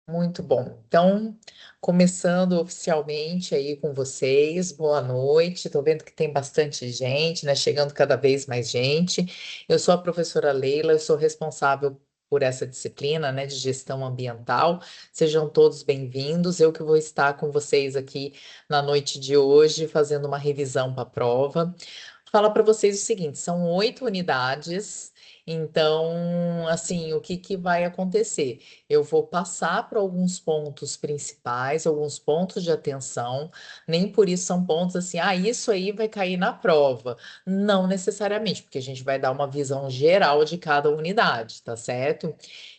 Muito bom. Então, começando oficialmente aí com vocês, boa noite. Estou vendo que tem bastante gente, né? Chegando cada vez mais gente. Eu sou a professora Leila, eu sou responsável por essa disciplina, né, de gestão ambiental. Sejam todos bem-vindos. Eu que vou estar com vocês aqui na noite de hoje, fazendo uma revisão para a prova. Fala para vocês o seguinte: são 8 unidades. Então, assim, o que que vai acontecer? Eu vou passar para alguns pontos principais, alguns pontos de atenção, nem por isso são pontos assim, isso aí vai cair na prova. Não necessariamente, porque a gente vai dar uma visão geral de cada unidade, tá certo?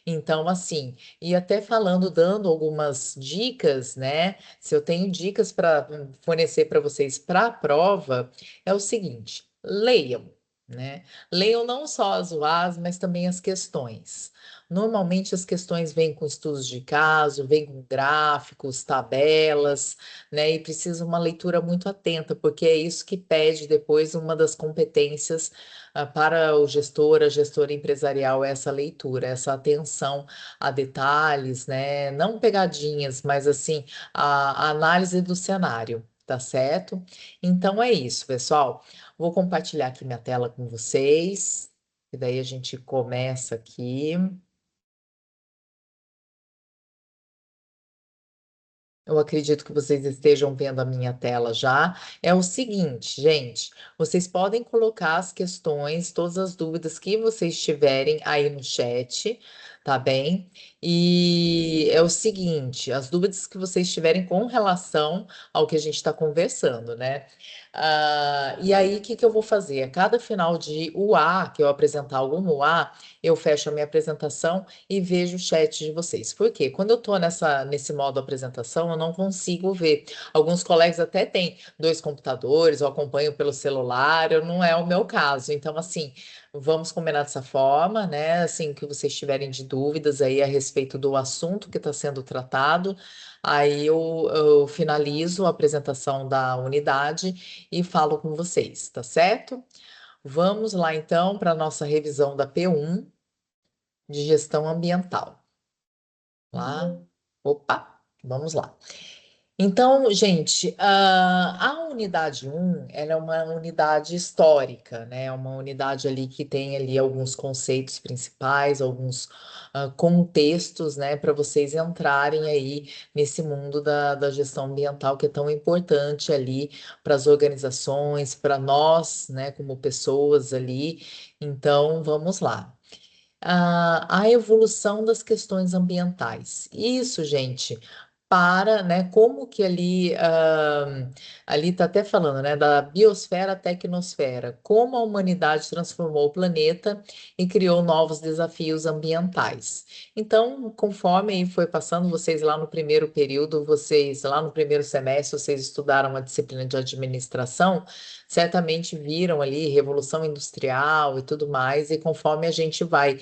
Então, assim, e até falando, dando algumas dicas, né? Se eu tenho dicas para fornecer para vocês para a prova, é o seguinte: leiam. Né? Leiam não só as UAS, mas também as questões. Normalmente as questões vêm com estudos de caso, vêm com gráficos, tabelas, né? E precisa uma leitura muito atenta, porque é isso que pede depois uma das competências para o gestor, a gestora empresarial, é essa leitura, essa atenção a detalhes, né? Não pegadinhas, mas assim, a análise do cenário, tá certo? Então é isso, pessoal. Vou compartilhar aqui minha tela com vocês, e daí a gente começa aqui. Eu acredito que vocês estejam vendo a minha tela já. É o seguinte, gente, vocês podem colocar as questões, todas as dúvidas que vocês tiverem aí no chat, tá bem? E é o seguinte, as dúvidas que vocês tiverem com relação ao que a gente está conversando, né? E aí, o que que eu vou fazer? A cada final de UA, que eu apresentar algum UA, eu fecho a minha apresentação e vejo o chat de vocês. Por quê? Quando eu estou nesse modo apresentação, eu não consigo ver. Alguns colegas até têm dois computadores, eu acompanho pelo celular, não é o meu caso. Então, assim, vamos combinar dessa forma, né? Assim, que vocês tiverem de dúvidas aí a respeito do assunto que está sendo tratado, aí eu finalizo a apresentação da unidade e falo com vocês, tá certo? Vamos lá então para a nossa revisão da P1 de gestão ambiental. Lá, opa, vamos lá. Então, gente, a unidade um, ela é uma unidade histórica, né? É uma unidade ali que tem ali alguns conceitos principais, alguns contextos, né, para vocês entrarem aí nesse mundo da gestão ambiental que é tão importante ali para as organizações, para nós, né, como pessoas ali. Então, vamos lá. A evolução das questões ambientais. Isso, gente, para, né, como que ali está até falando, né, da biosfera à tecnosfera, como a humanidade transformou o planeta e criou novos desafios ambientais. Então, conforme aí foi passando, vocês lá no primeiro período, vocês lá no primeiro semestre, vocês estudaram a disciplina de administração, certamente viram ali Revolução Industrial e tudo mais, e conforme a gente vai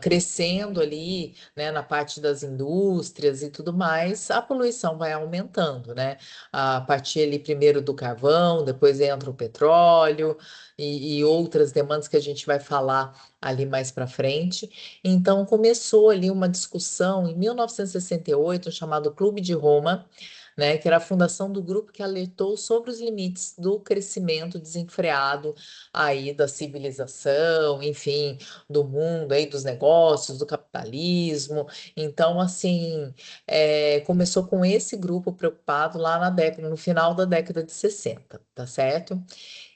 crescendo ali, né, na parte das indústrias e tudo mais, a poluição vai aumentando, né? A partir ali primeiro do carvão, depois entra o petróleo e outras demandas que a gente vai falar ali mais para frente. Então começou ali uma discussão em 1968, chamado Clube de Roma, né, que era a fundação do grupo que alertou sobre os limites do crescimento desenfreado aí da civilização, enfim, do mundo aí dos negócios, do capitalismo. Então, assim, começou com esse grupo preocupado lá no final da década de 60, tá certo?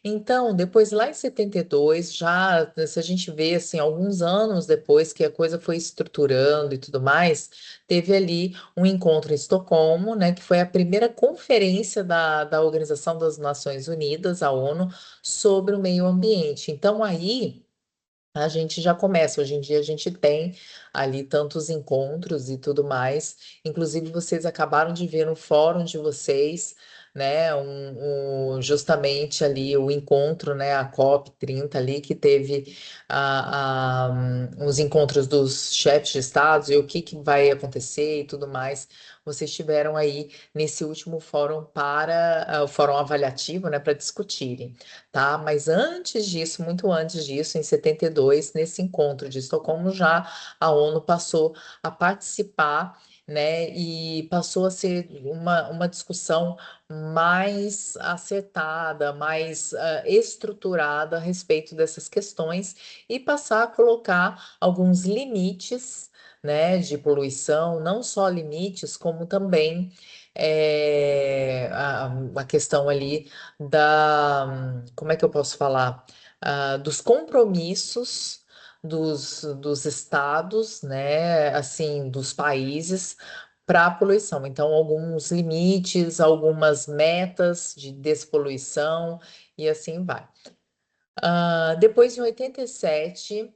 Então, depois lá em 72, já, se a gente vê assim, alguns anos depois que a coisa foi estruturando e tudo mais, teve ali um encontro em Estocolmo, né, que foi a primeira conferência da Organização das Nações Unidas, a ONU, sobre o meio ambiente. Então, aí a gente já começa. Hoje em dia a gente tem ali tantos encontros e tudo mais. Inclusive, vocês acabaram de ver no fórum de vocês, né, justamente ali o encontro, né, a COP 30 ali, que teve os encontros dos chefes de estados e o que que vai acontecer e tudo mais. Vocês tiveram aí nesse último fórum o fórum avaliativo, né, para discutirem, tá? Mas antes disso, muito antes disso, em 72, nesse encontro de Estocolmo, já a ONU passou a participar. né? E passou a ser uma discussão mais acertada, mais estruturada a respeito dessas questões e passar a colocar alguns limites, né, de poluição, não só limites, como também a questão ali como é que eu posso falar? Dos compromissos dos estados, né, assim, dos países para a poluição. Então, alguns limites, algumas metas de despoluição e assim vai. Depois, em 87,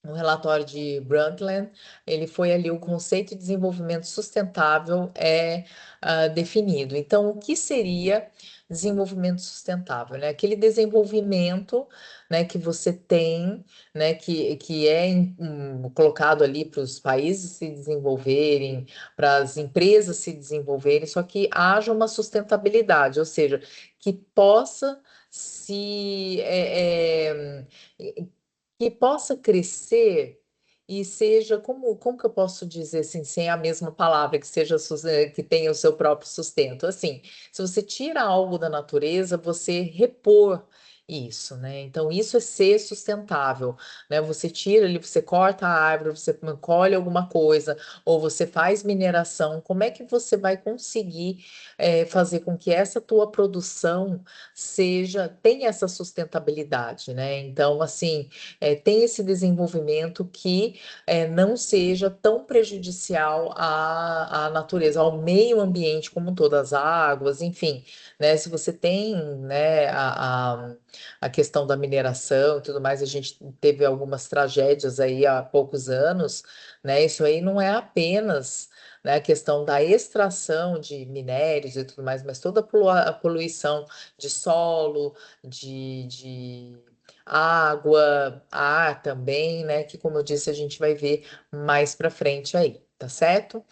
no relatório de Brundtland, ele foi ali o conceito de desenvolvimento sustentável definido. Então, o que seria desenvolvimento sustentável, né? Aquele desenvolvimento, né, que você tem, né, que é colocado ali para os países se desenvolverem, para as empresas se desenvolverem, só que haja uma sustentabilidade, ou seja, que possa se que possa crescer e seja, como que eu posso dizer assim, sem a mesma palavra, que seja, que tenha o seu próprio sustento? Assim, se você tira algo da natureza, você repor isso, né? Então, isso é ser sustentável, né? Você tira ali, você corta a árvore, você colhe alguma coisa, ou você faz mineração, como é que você vai conseguir fazer com que essa tua produção tenha essa sustentabilidade, né? Então, assim, tem esse desenvolvimento que não seja tão prejudicial à natureza, ao meio ambiente como todas as águas, enfim, né? Se você tem, né, a questão da mineração e tudo mais, a gente teve algumas tragédias aí há poucos anos, né? Isso aí não é apenas, né, a questão da extração de minérios e tudo mais, mas toda a poluição de solo, de água, ar também, né? Que, como eu disse, a gente vai ver mais para frente aí, tá certo?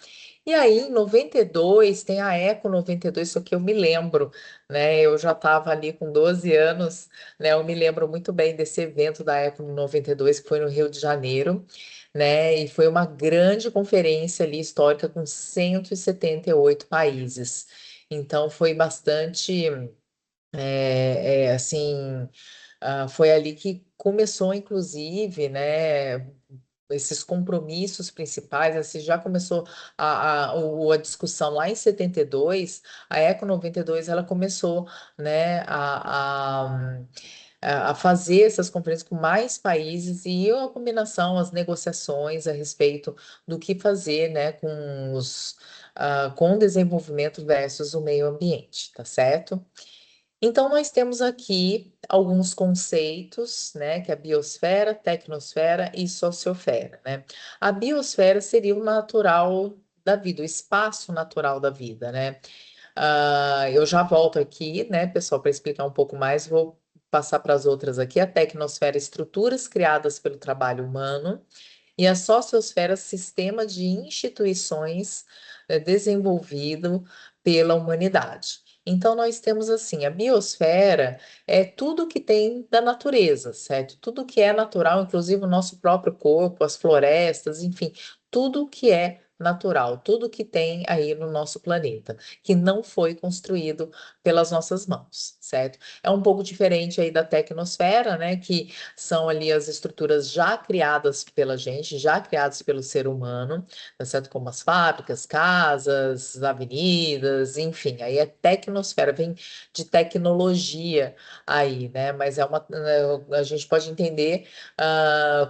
E aí, em 92, tem a Eco 92, isso que eu me lembro, né? Eu já estava ali com 12 anos, né? Eu me lembro muito bem desse evento da Eco 92, que foi no Rio de Janeiro, né? E foi uma grande conferência ali histórica com 178 países. Então, foi bastante, assim. Foi ali que começou, inclusive, né, esses compromissos principais, assim, já começou a discussão lá em 72, a Eco 92, ela começou, né, a fazer essas conferências com mais países e a combinação, as negociações a respeito do que fazer, né, com o desenvolvimento versus o meio ambiente, tá certo? Então, nós temos aqui alguns conceitos, né, que é a biosfera, tecnosfera e sociosfera, né? A biosfera seria o natural da vida, o espaço natural da vida, né? Eu já volto aqui, né, pessoal, para explicar um pouco mais, vou passar para as outras aqui. A tecnosfera, estruturas criadas pelo trabalho humano, e a sociosfera, sistema de instituições desenvolvido pela humanidade. Então, nós temos assim, a biosfera é tudo que tem da natureza, certo? Tudo que é natural, inclusive o nosso próprio corpo, as florestas, enfim, tudo que é natural, tudo que tem aí no nosso planeta, que não foi construído pelas nossas mãos, certo? É um pouco diferente aí da tecnosfera, né? Que são ali as estruturas já criadas pela gente, já criadas pelo ser humano, tá certo? Como as fábricas, casas, avenidas, enfim, aí é tecnosfera, vem de tecnologia aí, né? Mas a gente pode entender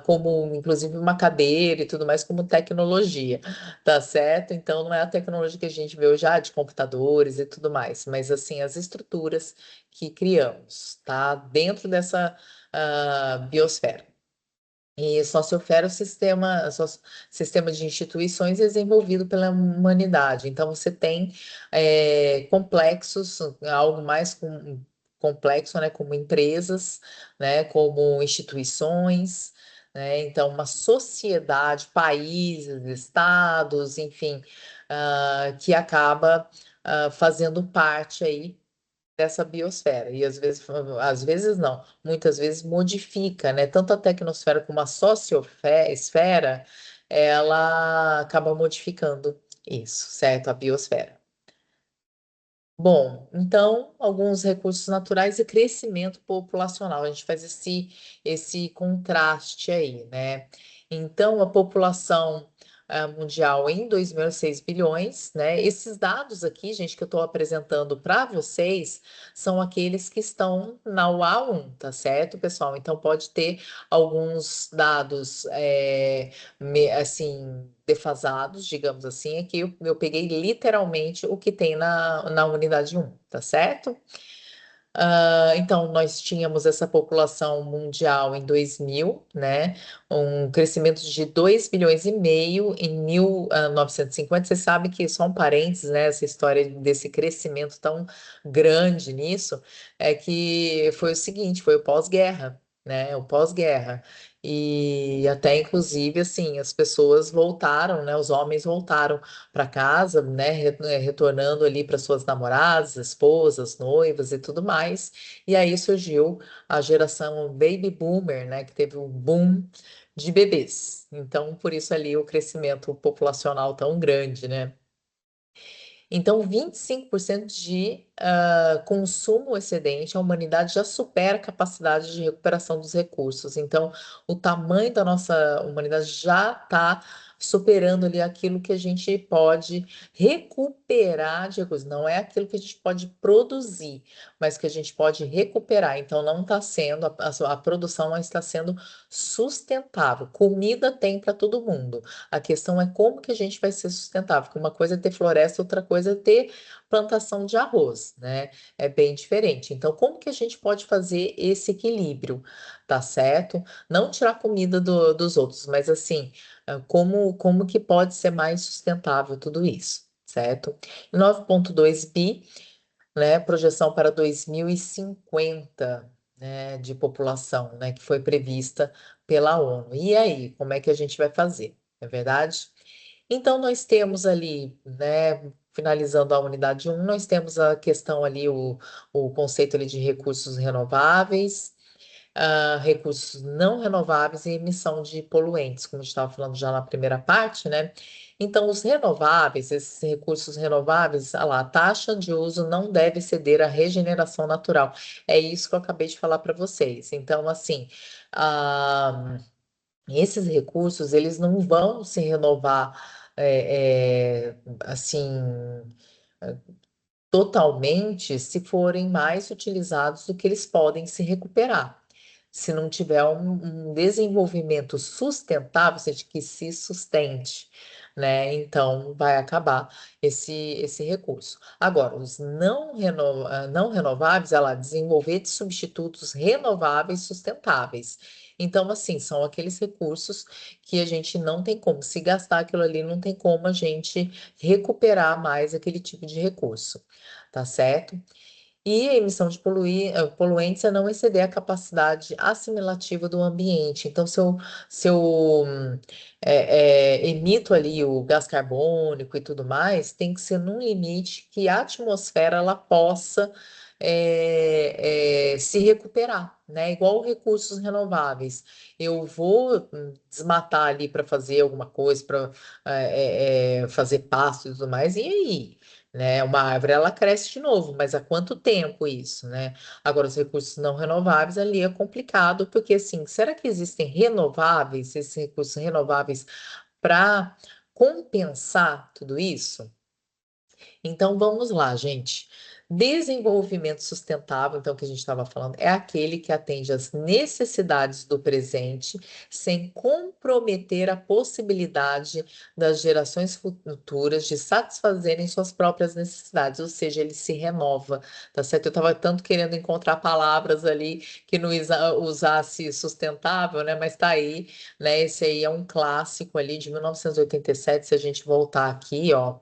como, inclusive, uma cadeira e tudo mais como tecnologia, tá certo? Então, não é a tecnologia que a gente vê hoje, de computadores e tudo mais, mas, assim, as estruturas que criamos, tá? Dentro dessa biosfera. E sociosfera é o sistema de instituições desenvolvido pela humanidade. Então, você tem complexos, algo mais complexo, né, como empresas, né, como instituições, né, então, uma sociedade, países, estados, enfim, que acaba fazendo parte aí dessa biosfera. E às vezes não, muitas vezes modifica, né? Tanto a tecnosfera como a sociosfera, ela acaba modificando Isso, certo, a biosfera. Bom, então, alguns recursos naturais e crescimento populacional. A gente faz esse contraste aí, né? Então, a população mundial em 2006 bilhões, né? Esses dados aqui, gente, que eu estou apresentando para vocês, são aqueles que estão na UA1, tá certo, pessoal? Então, pode ter alguns dados, assim, defasados, digamos assim, é que eu peguei literalmente o que tem na unidade um, tá certo? Então, nós tínhamos essa população mundial em 2000, né? Um crescimento de 2 bilhões e meio em 1950. Você sabe que, só um parênteses, né? Essa história desse crescimento tão grande nisso, é que foi o seguinte, foi o pós-guerra, né? O pós-guerra. E até, inclusive, assim, as pessoas voltaram, né? Os homens voltaram para casa, né, retornando ali para suas namoradas, esposas, noivas e tudo mais. E aí surgiu a geração baby boomer, né, que teve um boom de bebês. Então, por isso ali o crescimento populacional tão grande, né? Então, 25% de consumo excedente, a humanidade já supera a capacidade de recuperação dos recursos. Então, o tamanho da nossa humanidade já está superando ali aquilo que a gente pode recuperar de recursos. Não é aquilo que a gente pode produzir, mas que a gente pode recuperar. Então, não está sendo, a produção não está sendo sustentável. Comida tem para todo mundo. A questão é como que a gente vai ser sustentável, porque uma coisa é ter floresta, outra coisa é ter plantação de arroz, né? É bem diferente. Então, como que a gente pode fazer esse equilíbrio, tá certo? Não tirar comida dos outros, mas assim, como que pode ser mais sustentável tudo isso, certo? 9,2 bi, né? Projeção para 2050, né? De população, né? Que foi prevista pela ONU. E aí, como é que a gente vai fazer? É verdade? Então, nós temos ali, né, finalizando a unidade um, nós temos a questão ali, o conceito ali de recursos renováveis, recursos não renováveis e emissão de poluentes, como a gente estava falando já na primeira parte, né? Então, os renováveis, esses recursos renováveis, lá, a taxa de uso não deve ceder à regeneração natural. É isso que eu acabei de falar para vocês. Então, assim, ah, esses recursos, eles não vão se renovar, assim, totalmente se forem mais utilizados do que eles podem se recuperar. Se não tiver um desenvolvimento sustentável, ou seja, que se sustente, né? Então vai acabar esse recurso. Agora, os não renováveis, ela desenvolver de substitutos renováveis sustentáveis. Então, assim, são aqueles recursos que a gente não tem como, se gastar aquilo ali, não tem como a gente recuperar mais aquele tipo de recurso, tá certo? E a emissão de poluentes é não exceder a capacidade assimilativa do ambiente. Então, se eu emito ali o gás carbônico e tudo mais, tem que ser num limite que a atmosfera ela possa se recuperar, né? Igual recursos renováveis. Eu vou desmatar ali para fazer alguma coisa, para fazer pasto e tudo mais, e aí? Né? Uma árvore ela cresce de novo, mas há quanto tempo isso, né? Agora, os recursos não renováveis ali é complicado, porque assim, será que existem renováveis, esses recursos renováveis para compensar tudo isso? Então vamos lá, gente. Desenvolvimento sustentável, então, que a gente estava falando, é aquele que atende às necessidades do presente, sem comprometer a possibilidade das gerações futuras de satisfazerem suas próprias necessidades, ou seja, ele se renova, tá certo? Eu estava tanto querendo encontrar palavras ali que não usasse sustentável, né? Mas tá aí, né? Esse aí é um clássico ali de 1987, se a gente voltar aqui, ó.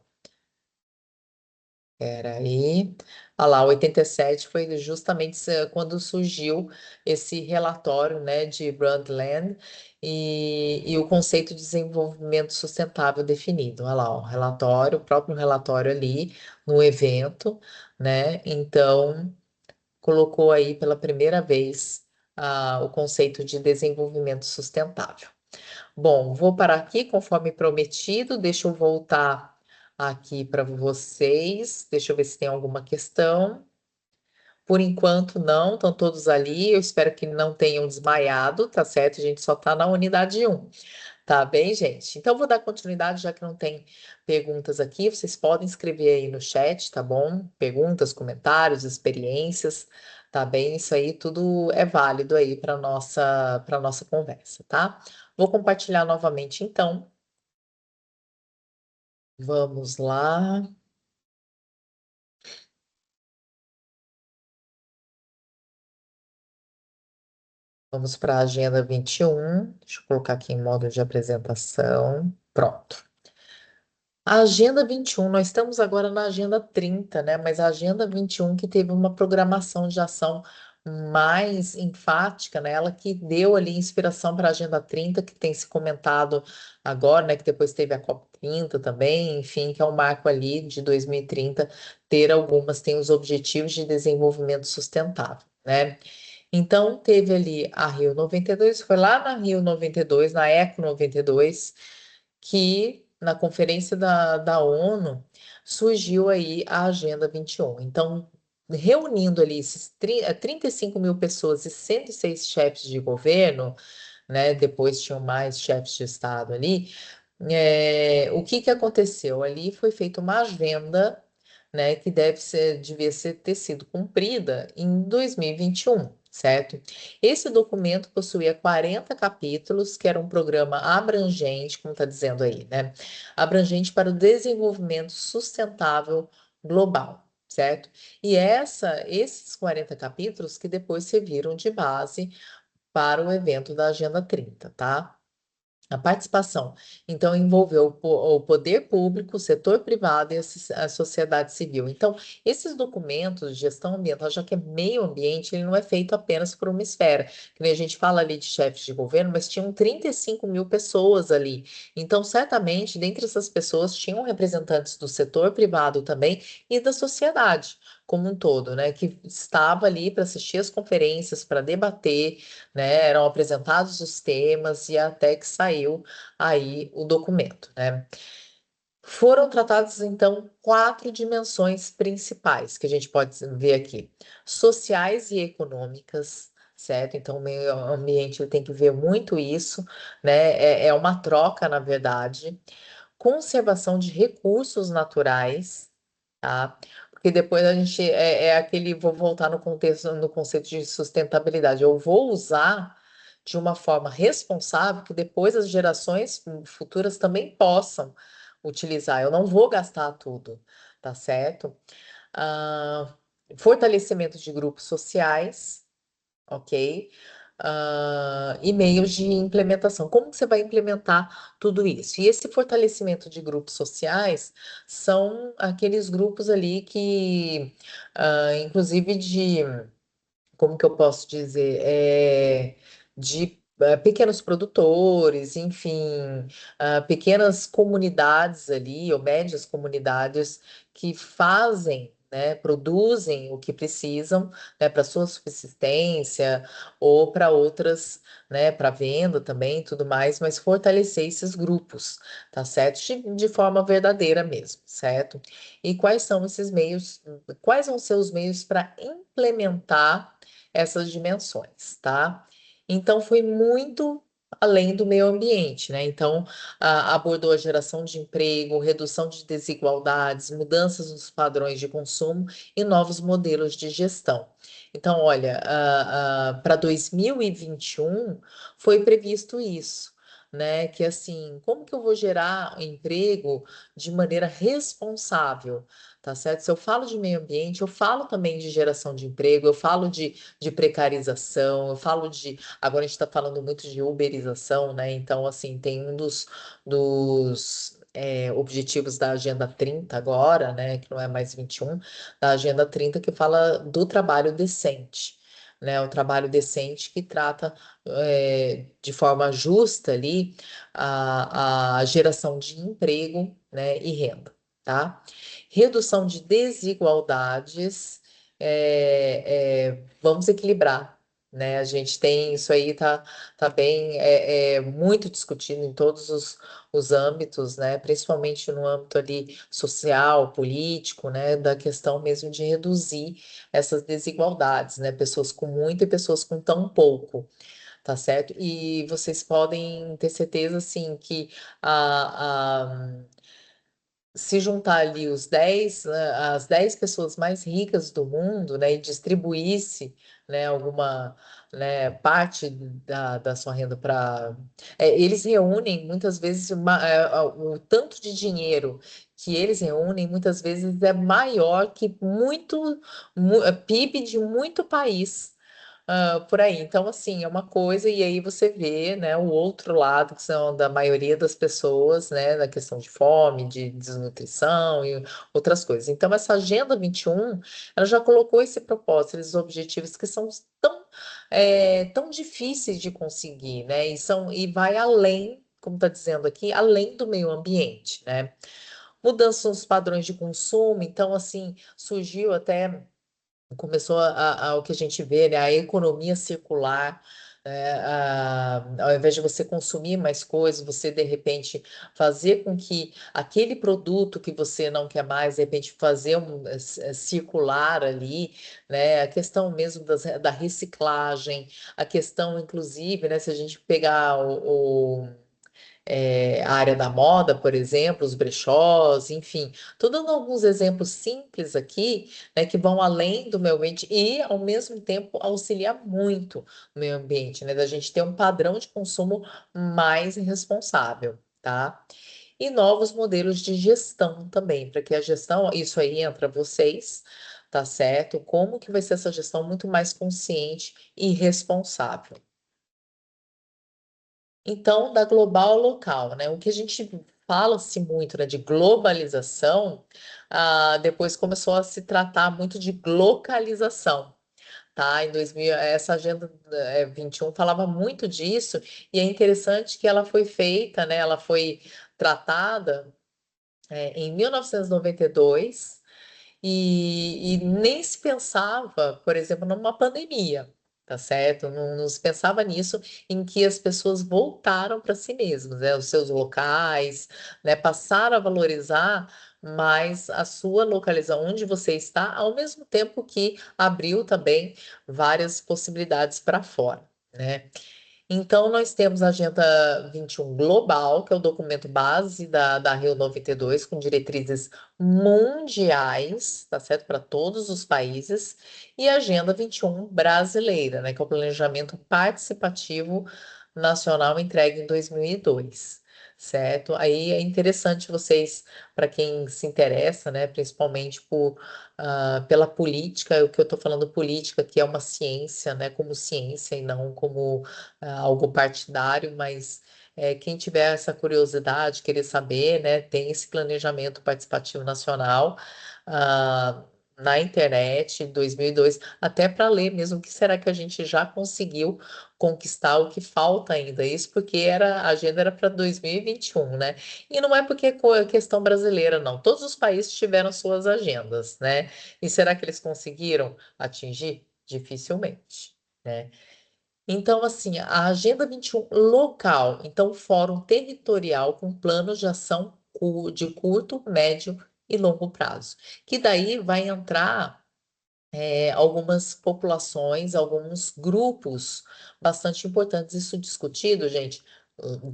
Peraí. Olha lá, 87 foi justamente quando surgiu esse relatório, né, de Brundtland e o conceito de desenvolvimento sustentável definido. Olha lá, o relatório, o próprio relatório ali no evento, né? Então, colocou aí pela primeira vez o conceito de desenvolvimento sustentável. Bom, vou parar aqui conforme prometido, deixa eu voltar aqui para vocês. Deixa eu ver se tem alguma questão. Por enquanto, não, estão todos ali. Eu espero que não tenham desmaiado, tá certo? A gente só está na unidade 1. Tá bem, gente? Então, vou dar continuidade, já que não tem perguntas aqui. Vocês podem escrever aí no chat, tá bom? Perguntas, comentários, experiências, tá bem? Isso aí tudo é válido aí para nossa conversa, tá? Vou compartilhar novamente, então. Vamos lá. Vamos para a agenda 21. Deixa eu colocar aqui em modo de apresentação. Pronto. A Agenda 21, nós estamos agora na Agenda 30, né? Mas a Agenda 21 que teve uma programação de ação mais enfática, né? Ela que deu ali inspiração para a Agenda 30, que tem se comentado agora, né? Que depois teve a COP 30 também, enfim, que é um marco ali de 2030, tem os Objetivos de Desenvolvimento Sustentável, né? Então, teve ali a Rio 92, foi lá na Rio 92, na Eco 92, que na conferência da ONU surgiu aí a Agenda 21. Então, reunindo ali 35 mil pessoas e 106 chefes de governo, né? Depois tinham mais chefes de Estado ali. O que que aconteceu? Ali foi feita uma agenda, né, que ter sido cumprida em 2021, certo? Esse documento possuía 40 capítulos, que era um programa abrangente, como está dizendo aí, né? Abrangente para o desenvolvimento sustentável global, certo? E esses 40 capítulos que depois serviram de base para o evento da Agenda 30, tá? A participação, então, envolveu o poder público, o setor privado e a sociedade civil. Então, esses documentos de gestão ambiental, já que é meio ambiente, ele não é feito apenas por uma esfera. Que nem a gente fala ali de chefes de governo, mas tinham 35 mil pessoas ali. Então, certamente, dentre essas pessoas, tinham representantes do setor privado também e da sociedade como um todo, né? Que estava ali para assistir as conferências, para debater, né? Eram apresentados os temas e até que saiu aí o documento, né? Foram tratadas, então, quatro dimensões principais que a gente pode ver aqui: sociais e econômicas, certo? Então, o meio ambiente ele tem que ver muito isso, né? É uma troca, na verdade. Conservação de recursos naturais, tá? Porque depois a gente vou voltar no contexto, no conceito de sustentabilidade. Eu vou usar de uma forma responsável que depois as gerações futuras também possam utilizar. Eu não vou gastar tudo, tá certo? Ah, fortalecimento de grupos sociais, ok? E meios de implementação. Como que você vai implementar tudo isso? E esse fortalecimento de grupos sociais são aqueles grupos ali que, inclusive como que eu posso dizer, de pequenos produtores, enfim, pequenas comunidades ali, ou médias comunidades que fazem, né, produzem o que precisam, né, para sua subsistência ou para outras, né, para venda também, e tudo mais, mas fortalecer esses grupos, tá certo? De forma verdadeira mesmo, certo? E quais são esses meios, quais vão ser os meios para implementar essas dimensões, tá? Então, foi muito além do meio ambiente, né? Então, abordou a geração de emprego, redução de desigualdades, mudanças nos padrões de consumo e novos modelos de gestão. Então, olha, para 2021 foi previsto isso. Né, que assim, como que eu vou gerar emprego de maneira responsável, tá certo? Se eu falo de meio ambiente, eu falo também de geração de emprego, eu falo de precarização, eu falo de. Agora a gente está falando muito de uberização, né? Então, assim, tem um dos objetivos da Agenda 30 agora, né? Que não é mais 21, da Agenda 30 que fala do trabalho decente. Né, o trabalho decente que trata de forma justa ali a geração de emprego, né, e renda, tá? Redução de desigualdades, vamos equilibrar. né? A gente tem isso aí, tá bem, muito discutido em todos os âmbitos, né? Principalmente no âmbito ali social, político, né? Da questão mesmo de reduzir essas desigualdades, né? Pessoas com muito e pessoas com tão pouco. Tá certo? E vocês podem ter certeza, assim, que se juntar ali as 10 pessoas mais ricas do mundo, né, e distribuísse, né, alguma, né, parte da sua renda para... eles reúnem, muitas vezes, o tanto de dinheiro que eles reúnem, muitas vezes, é maior que PIB de muito país. Por aí. Então, assim, é uma coisa, e aí você vê, né, o outro lado, que são da maioria das pessoas, né, na questão de fome, de desnutrição e outras coisas. Então, essa Agenda 21, ela já colocou esse propósito, esses objetivos que são tão difíceis de conseguir, né, e vai além, como está dizendo aqui, além do meio ambiente, né. Mudança nos padrões de consumo, então, assim, surgiu até começou o que a gente vê, né, a economia circular, né, ao invés de você consumir mais coisas, você de repente fazer com que aquele produto que você não quer mais, de repente fazer circular ali, né, a questão mesmo da reciclagem, a questão inclusive, né, se a gente pegar a área da moda, por exemplo, os brechós, enfim. Estou dando alguns exemplos simples aqui, né, que vão além do meio ambiente e, ao mesmo tempo, auxiliar muito o meio ambiente, né, da gente ter um padrão de consumo mais responsável, tá? E novos modelos de gestão também, para que a gestão, isso aí entra vocês, tá certo? Como que vai ser essa gestão muito mais consciente e responsável. Então, da global ao local, né? O que a gente fala-se muito, né, de globalização, depois começou a se tratar muito de localização, tá? Em 2000, essa agenda 21 falava muito disso, e é interessante que ela foi feita, né? Ela foi tratada, em 1992 e nem se pensava, por exemplo, numa pandemia, tá certo? Não se pensava nisso, em que as pessoas voltaram para si mesmas, né? Os seus locais, né? Passaram a valorizar mais a sua localização, onde você está, ao mesmo tempo que abriu também várias possibilidades para fora, né? Então, nós temos a Agenda 21 Global, que é o documento base da Rio 92, com diretrizes mundiais, tá certo? Para todos os países, e a Agenda 21 brasileira, né? Que é o Planejamento Participativo Nacional entregue em 2002, certo? Aí é interessante vocês, para quem se interessa, né? Principalmente pela política, o que eu estou falando política, que é uma ciência, né? Como ciência e não como algo partidário, mas quem tiver essa curiosidade, querer saber, né, tem esse planejamento participativo nacional na internet, em 2002, até para ler mesmo o que será que a gente já conseguiu conquistar, o que falta ainda, isso porque a agenda era para 2021, né? E não é porque é questão brasileira, não. Todos os países tiveram suas agendas, né? E será que eles conseguiram atingir? Dificilmente, né? Então, assim, a Agenda 21 local, então, fórum territorial com planos de ação de curto, médio e longo prazo. Que daí vai entrar algumas populações, alguns grupos bastante importantes. Isso discutido, gente,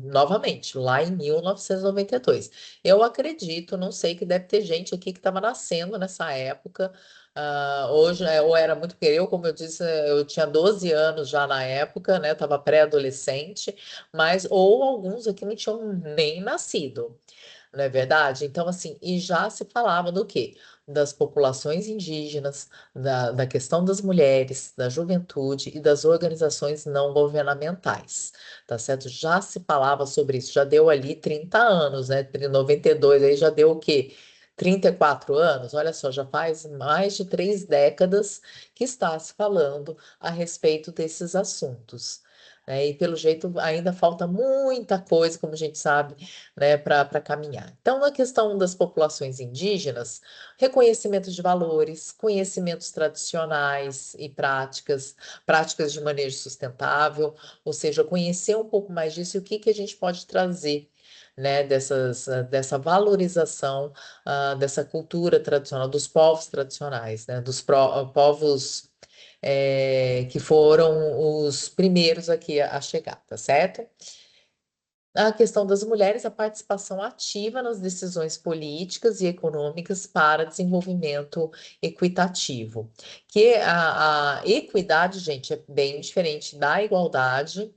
novamente, lá em 1992. Eu acredito, não sei, que deve ter gente aqui que estava nascendo nessa época. Hoje, ou era muito pequeno, como eu disse, eu tinha 12 anos já na época, né? Estava pré-adolescente, mas ou alguns aqui não tinham nem nascido, não é verdade? Então, assim, e já se falava do quê? Das populações indígenas, da questão das mulheres, da juventude e das organizações não governamentais, tá certo? Já se falava sobre isso, já deu ali 30 anos, né? Em 92, aí já deu o quê? 34 anos? Olha só, já faz mais de 3 décadas que está se falando a respeito desses assuntos. né? E pelo jeito ainda falta muita coisa, como a gente sabe, né, para caminhar. Então, na questão das populações indígenas, reconhecimento de valores, conhecimentos tradicionais e práticas, práticas de manejo sustentável, ou seja, conhecer um pouco mais disso e o que que a gente pode trazer. Né, dessa valorização dessa cultura tradicional, dos povos tradicionais, né, povos que foram os primeiros aqui a chegar, tá certo? A questão das mulheres, a participação ativa nas decisões políticas e econômicas para desenvolvimento equitativo. Que a equidade, gente, é bem diferente da igualdade,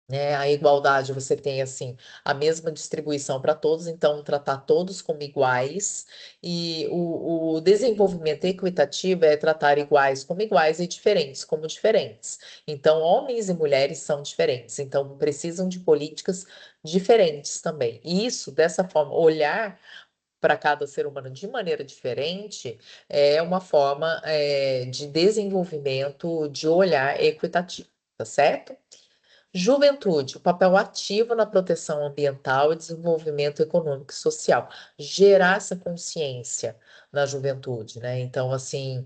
né? A igualdade você tem assim a mesma distribuição para todos, então tratar todos como iguais, e o desenvolvimento equitativo é tratar iguais como iguais e diferentes como diferentes. Então, homens e mulheres são diferentes, então precisam de políticas diferentes também. E isso, dessa forma, olhar para cada ser humano de maneira diferente é uma forma de desenvolvimento de olhar equitativo, tá certo? Juventude, o papel ativo na proteção ambiental e desenvolvimento econômico e social. Gerar essa consciência na juventude, né? Então, assim,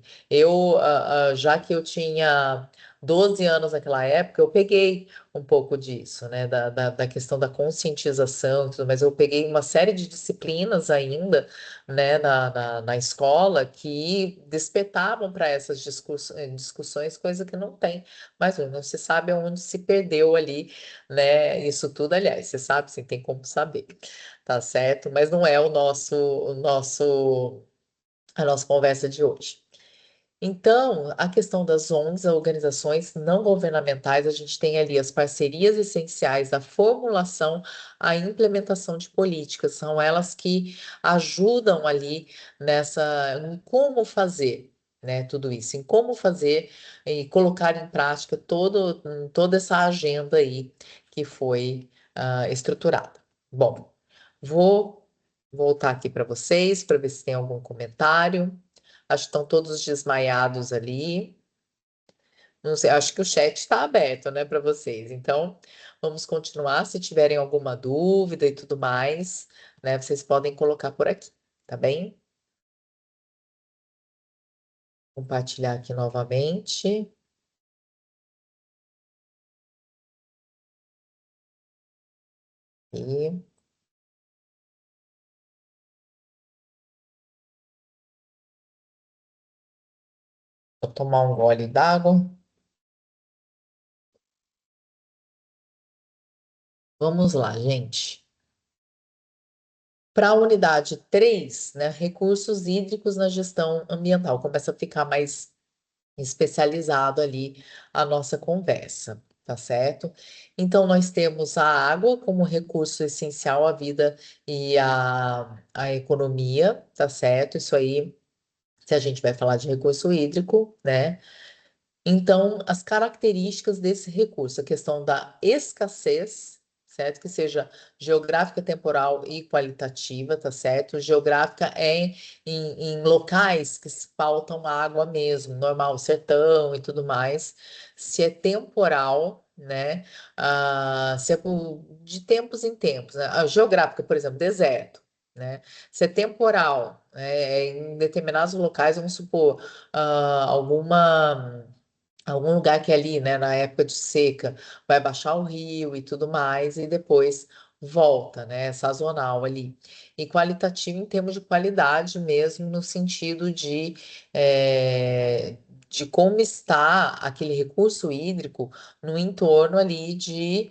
já que eu tinha 12 anos naquela época, eu peguei um pouco disso, né? Da questão da conscientização e tudo, mas eu peguei uma série de disciplinas ainda, né, na escola que despertavam para essas discussões, coisa que não tem. Mas não se sabe aonde se perdeu ali, né? Isso tudo, aliás, você sabe, sim, tem como saber, tá certo? Mas não é a nossa conversa de hoje. Então, a questão das ONGs, organizações não governamentais, a gente tem ali as parcerias essenciais da formulação à implementação de políticas, são elas que ajudam ali em como fazer, né, tudo isso, em como fazer e colocar em prática toda essa agenda aí que foi estruturada. Bom, vou voltar aqui para vocês para ver se tem algum comentário. Acho que estão todos desmaiados ali. Não sei, acho que o chat está aberto, né, para vocês. Então, vamos continuar. Se tiverem alguma dúvida e tudo mais, né, vocês podem colocar por aqui, tá bem? Compartilhar aqui novamente. E vou tomar um gole d'água. Vamos lá, gente. Para a unidade 3, né, recursos hídricos na gestão ambiental, começa a ficar mais especializado ali a nossa conversa, tá certo? Então, nós temos a água como recurso essencial à vida e à economia, tá certo? Isso aí, se a gente vai falar de recurso hídrico, né? Então, as características desse recurso, a questão da escassez, certo? Que seja geográfica, temporal e qualitativa, tá certo? Geográfica é em locais que se faltam água mesmo, normal, sertão e tudo mais. Se é temporal, né? Se é de tempos em tempos, né? A geográfica, por exemplo, deserto. Né? Se é temporal, em determinados locais, vamos supor, algum lugar que é ali, né, na época de seca, vai baixar o rio e tudo mais, e depois volta, né, sazonal ali. E qualitativo em termos de qualidade mesmo, no sentido de como está aquele recurso hídrico no entorno ali de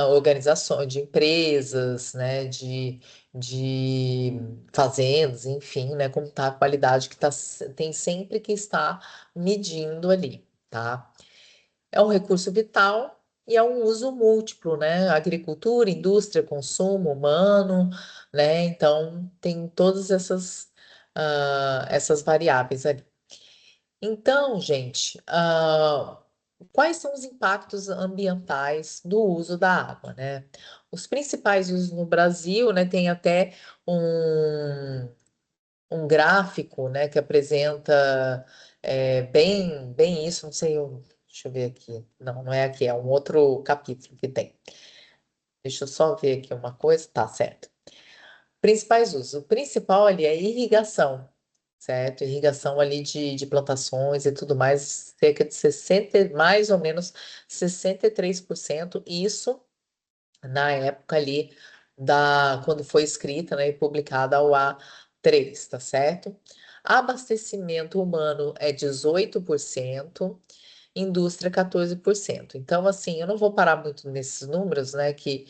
organizações, de empresas, né, de fazendas, enfim, né, como está a qualidade que tem sempre que estar medindo ali, tá? É um recurso vital e é um uso múltiplo, né? Agricultura, indústria, consumo humano, né? Então, tem todas essas variáveis ali. Então, gente, quais são os impactos ambientais do uso da água, né? Os principais usos no Brasil, né, tem até um gráfico, né, que apresenta bem isso, não sei, Deixa eu ver aqui. Não, não é aqui, é um outro capítulo que tem. Deixa eu só ver aqui uma coisa. Tá certo. Principais usos. O principal ali é irrigação, certo? Irrigação ali de plantações e tudo mais, cerca de 60, mais ou menos 63%. Isso na época ali quando foi escrita, né, e publicada a OA3, tá certo? Abastecimento humano é 18%, indústria 14%. Então, assim, eu não vou parar muito nesses números, né, que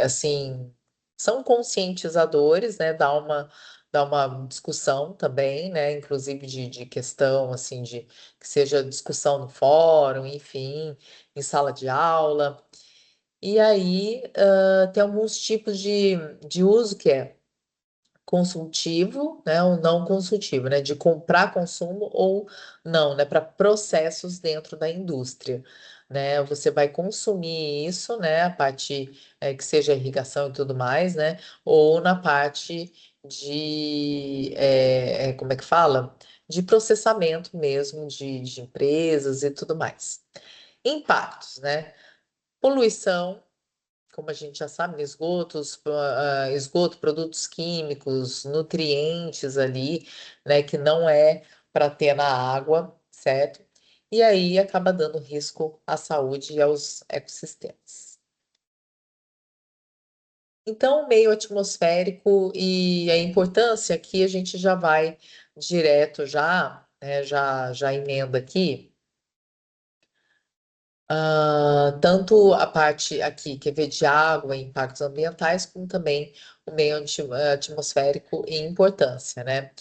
assim, são conscientizadores, né, dá uma discussão também, né, inclusive de questão, assim, de que seja discussão no fórum, enfim, em sala de aula. E aí, tem alguns tipos de uso que é consultivo, né, ou não consultivo, né, de comprar consumo ou não, né, para processos dentro da indústria, né, você vai consumir isso, né, a parte que seja irrigação e tudo mais, né, ou na parte como é que fala? De processamento mesmo de empresas e tudo mais. Impactos, né? Poluição, como a gente já sabe, né, esgoto, produtos químicos, nutrientes ali, né, que não é para ter na água, certo? E aí acaba dando risco à saúde e aos ecossistemas. Então, o meio atmosférico e a importância aqui a gente já vai direto já, né, já emenda aqui. Tanto a parte aqui, que é ver de água e impactos ambientais, como também o meio atmosférico e importância, né?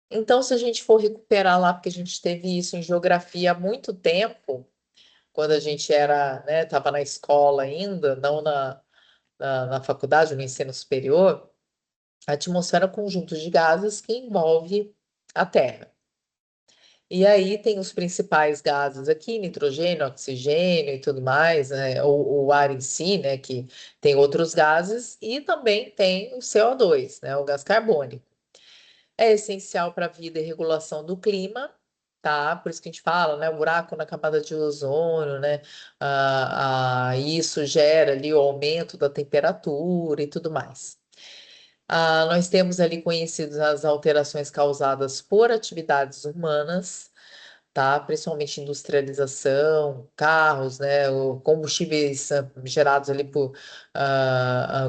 Então, se a gente for recuperar lá, porque a gente teve isso em geografia há muito tempo, quando a gente era, né, estava na escola ainda, não na faculdade, no ensino superior, a atmosfera é um conjunto de gases que envolve a Terra. E aí tem os principais gases aqui, nitrogênio, oxigênio e tudo mais, né? O ar em si, né? Que tem outros gases, e também tem o CO2, né? O gás carbônico. É essencial para a vida e regulação do clima, tá? Por isso que a gente fala, né? O buraco na camada de ozônio, né? Isso gera ali o aumento da temperatura e tudo mais. Nós temos ali conhecidas as alterações causadas por atividades humanas, tá? Principalmente industrialização, carros, né? Combustíveis gerados ali por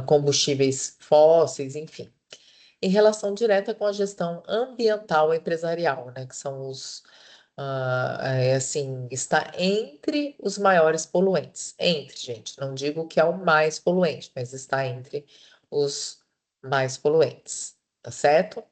combustíveis fósseis, enfim. Em relação direta com a gestão ambiental empresarial, né? Que são assim, está entre os maiores poluentes. Entre, gente, não digo que é o mais poluente, mas está entre os mais poluentes, tá certo?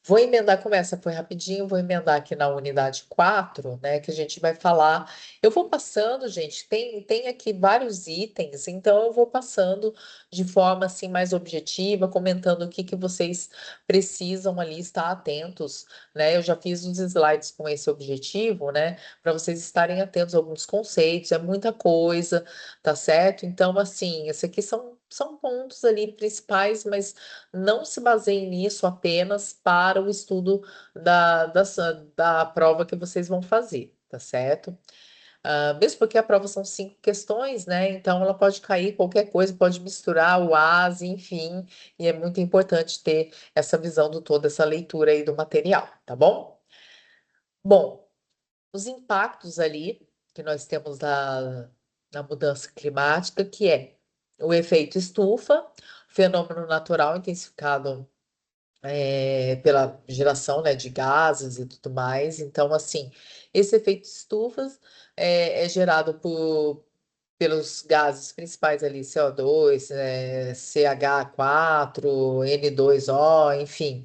Vou emendar, como essa foi rapidinho, vou emendar aqui na unidade 4, né, que a gente vai falar. Eu vou passando, gente, tem aqui vários itens, então eu vou passando de forma assim mais objetiva, comentando o que que vocês precisam ali estar atentos, né? Eu já fiz os slides com esse objetivo, né, para vocês estarem atentos a alguns conceitos, é muita coisa, tá certo? Então, assim, esses aqui são pontos ali principais, mas não se baseiem nisso apenas para o estudo da prova que vocês vão fazer, tá certo? Mesmo porque a prova são 5 questões, né? Então ela pode cair qualquer coisa, pode misturar o AS, enfim, e é muito importante ter essa visão do todo, essa leitura aí do material, tá bom? Bom, os impactos ali que nós temos na mudança climática, que é o efeito estufa, fenômeno natural intensificado pela geração, né, de gases e tudo mais. Então, assim, esse efeito estufas é gerado pelos gases principais ali, CO2, CH4, N2O, enfim.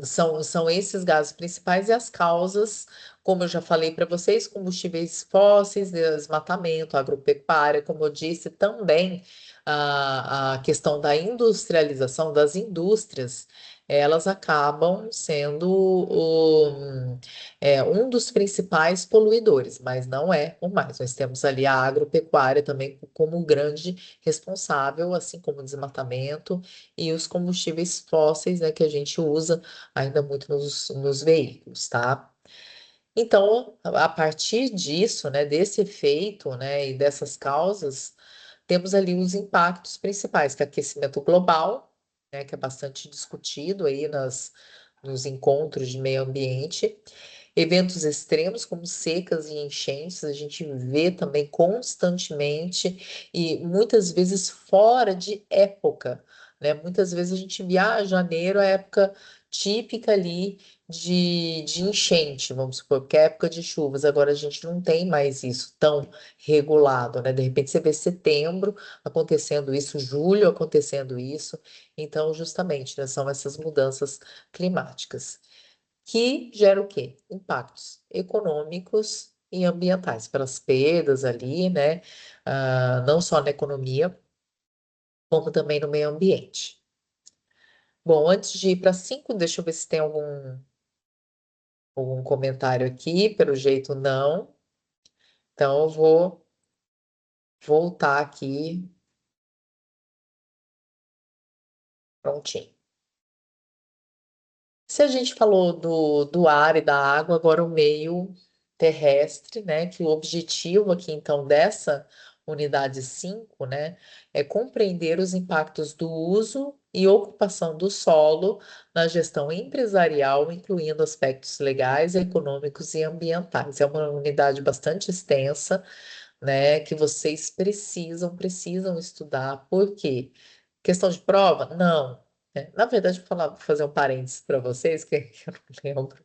São esses gases principais e as causas, como eu já falei para vocês, combustíveis fósseis, desmatamento, agropecuária, como eu disse, também a questão da industrialização das indústrias, elas acabam sendo um dos principais poluidores, mas não é o mais. Nós temos ali a agropecuária também como grande responsável, assim como o desmatamento e os combustíveis fósseis, né, que a gente usa ainda muito nos veículos, tá? Então, a partir disso, né, desse efeito, né, e dessas causas, temos ali os impactos principais, que é aquecimento global, né, que é bastante discutido aí nos encontros de meio ambiente. Eventos extremos, como secas e enchentes, a gente vê também constantemente e muitas vezes fora de época, né? Muitas vezes a gente via janeiro, a época típica ali de enchente, vamos supor, porque é época de chuvas, agora a gente não tem mais isso tão regulado, né? De repente você vê setembro acontecendo isso, julho acontecendo isso, então justamente, né, são essas mudanças climáticas que gera o quê? Impactos econômicos e ambientais, pelas perdas ali, né? Não só na economia, como também no meio ambiente. Bom, antes de ir para 5, deixa eu ver se tem algum comentário aqui. Pelo jeito, não. Então, eu vou voltar aqui. Prontinho. Se a gente falou do ar e da água, agora o meio terrestre, né? Que o objetivo aqui, então, dessa unidade 5, né, é compreender os impactos do uso e ocupação do solo na gestão empresarial, incluindo aspectos legais, econômicos e ambientais. É uma unidade bastante extensa, né, que vocês precisam estudar. Por quê? Questão de prova? Não. Na verdade, vou fazer um parênteses para vocês, que eu não lembro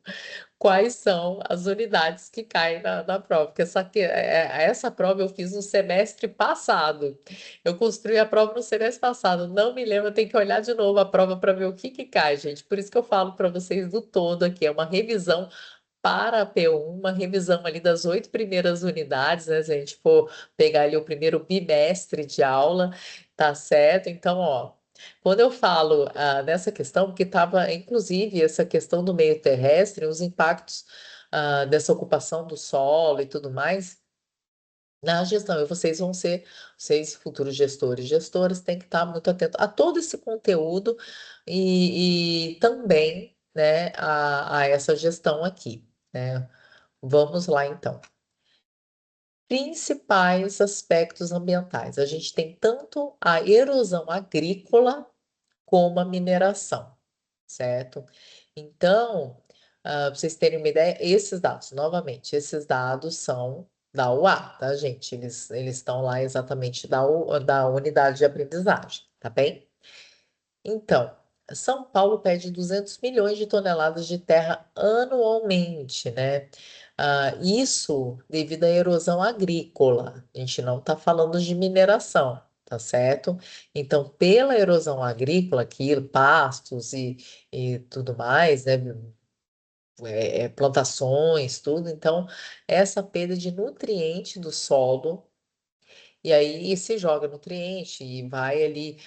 quais são as unidades que caem na prova, porque essa prova eu fiz no semestre passado. Eu construí a prova no semestre passado, não me lembro, eu tenho que olhar de novo a prova para ver o que cai, gente. Por isso que eu falo para vocês do todo aqui, é uma revisão para a P1, uma revisão ali das 8 primeiras unidades, né? Se a gente for pegar ali o primeiro bimestre de aula, tá certo? Então, ó, quando eu falo nessa questão, porque estava, inclusive, essa questão do meio terrestre, os impactos dessa ocupação do solo e tudo mais, na gestão, e vocês futuros gestores, gestoras, têm que estar muito atentos a todo esse conteúdo e também, né, a essa gestão aqui, né? Vamos lá, então. Principais aspectos ambientais. A gente tem tanto a erosão agrícola como a mineração, certo? Então, para vocês terem uma ideia, esses dados, novamente, esses dados são da UA, tá, gente? Eles estão lá exatamente da unidade de aprendizagem, tá bem? Então, São Paulo perde 200 milhões de toneladas de terra anualmente, né? Isso devido à erosão agrícola. A gente não está falando de mineração, tá certo? Então, pela erosão agrícola, aqui, pastos e tudo mais, né? Plantações, tudo. Então, essa perda de nutriente do solo. E aí se joga nutriente e vai ali.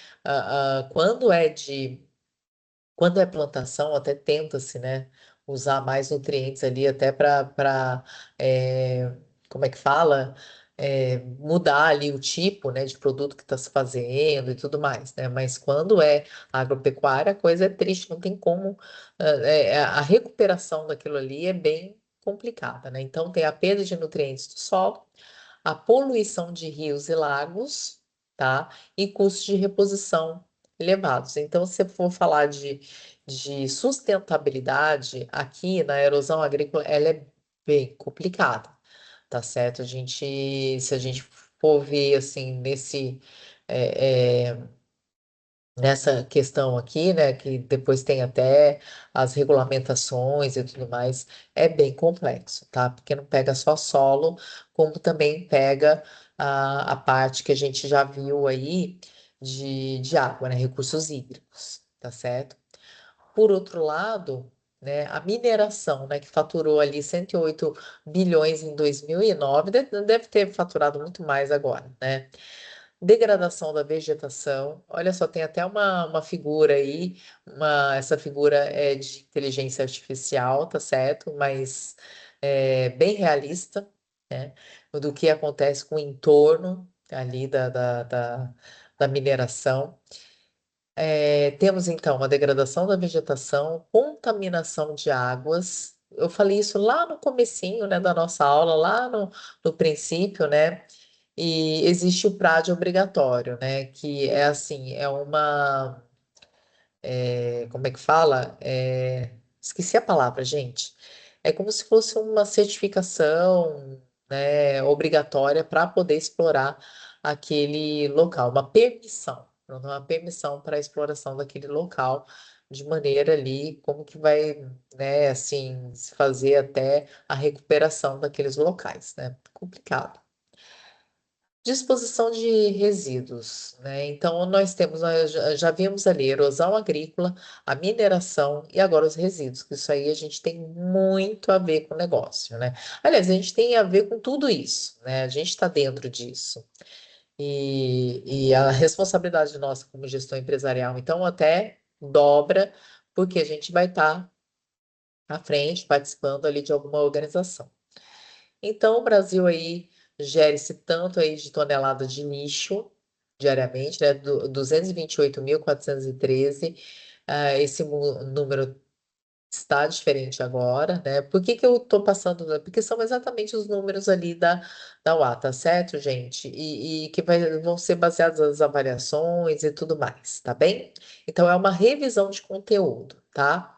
Quando é plantação, até tenta-se, né, usar mais nutrientes ali, até para, como é que fala? Mudar ali o tipo, né, de produto que está se fazendo e tudo mais, né? Mas quando é agropecuária, a coisa é triste, não tem como. A recuperação daquilo ali é bem complicada, né? Então, tem a perda de nutrientes do solo, a poluição de rios e lagos, tá? E custos de reposição elevados. Então, se você for falar de sustentabilidade, aqui na erosão agrícola, ela é bem complicada, tá certo? Se a gente for ver assim nessa questão aqui, né, que depois tem até as regulamentações e tudo mais, é bem complexo, tá? Porque não pega só solo, como também pega a parte que a gente já viu aí de água, né, recursos hídricos, tá certo? Por outro lado, né, a mineração, né, que faturou ali 108 bilhões em 2009, deve ter faturado muito mais agora, né? Degradação da vegetação. Olha só, tem até uma figura aí, essa figura é de inteligência artificial, tá certo? Mas é bem realista, né? Do que acontece com o entorno ali da mineração. Temos então a degradação da vegetação, contaminação de águas, eu falei isso lá no comecinho, né, da nossa aula, lá no princípio, né? E existe o PRAD obrigatório, né? Que é assim, é uma, como é que fala? Esqueci a palavra, gente. É como se fosse uma certificação, né, obrigatória para poder explorar aquele local, uma permissão, pronto, uma permissão para a exploração daquele local, de maneira ali, como que vai, né, assim, se fazer até a recuperação daqueles locais, né? Complicado. Disposição de resíduos, né? Então, nós já vimos ali erosão agrícola, a mineração e agora os resíduos, que isso aí a gente tem muito a ver com o negócio, né? Aliás, a gente tem a ver com tudo isso, né? A gente está dentro disso. E a responsabilidade nossa como gestão empresarial, então, até dobra, porque a gente vai estar à frente, participando ali de alguma organização. Então, o Brasil aí gere-se tanto aí de toneladas de lixo diariamente, né? 228.413. Esse número está diferente agora, né? Por que que eu estou passando? Porque são exatamente os números ali da UA, tá certo, gente? E que vão ser baseados nas avaliações e tudo mais, tá bem? Então, é uma revisão de conteúdo, tá?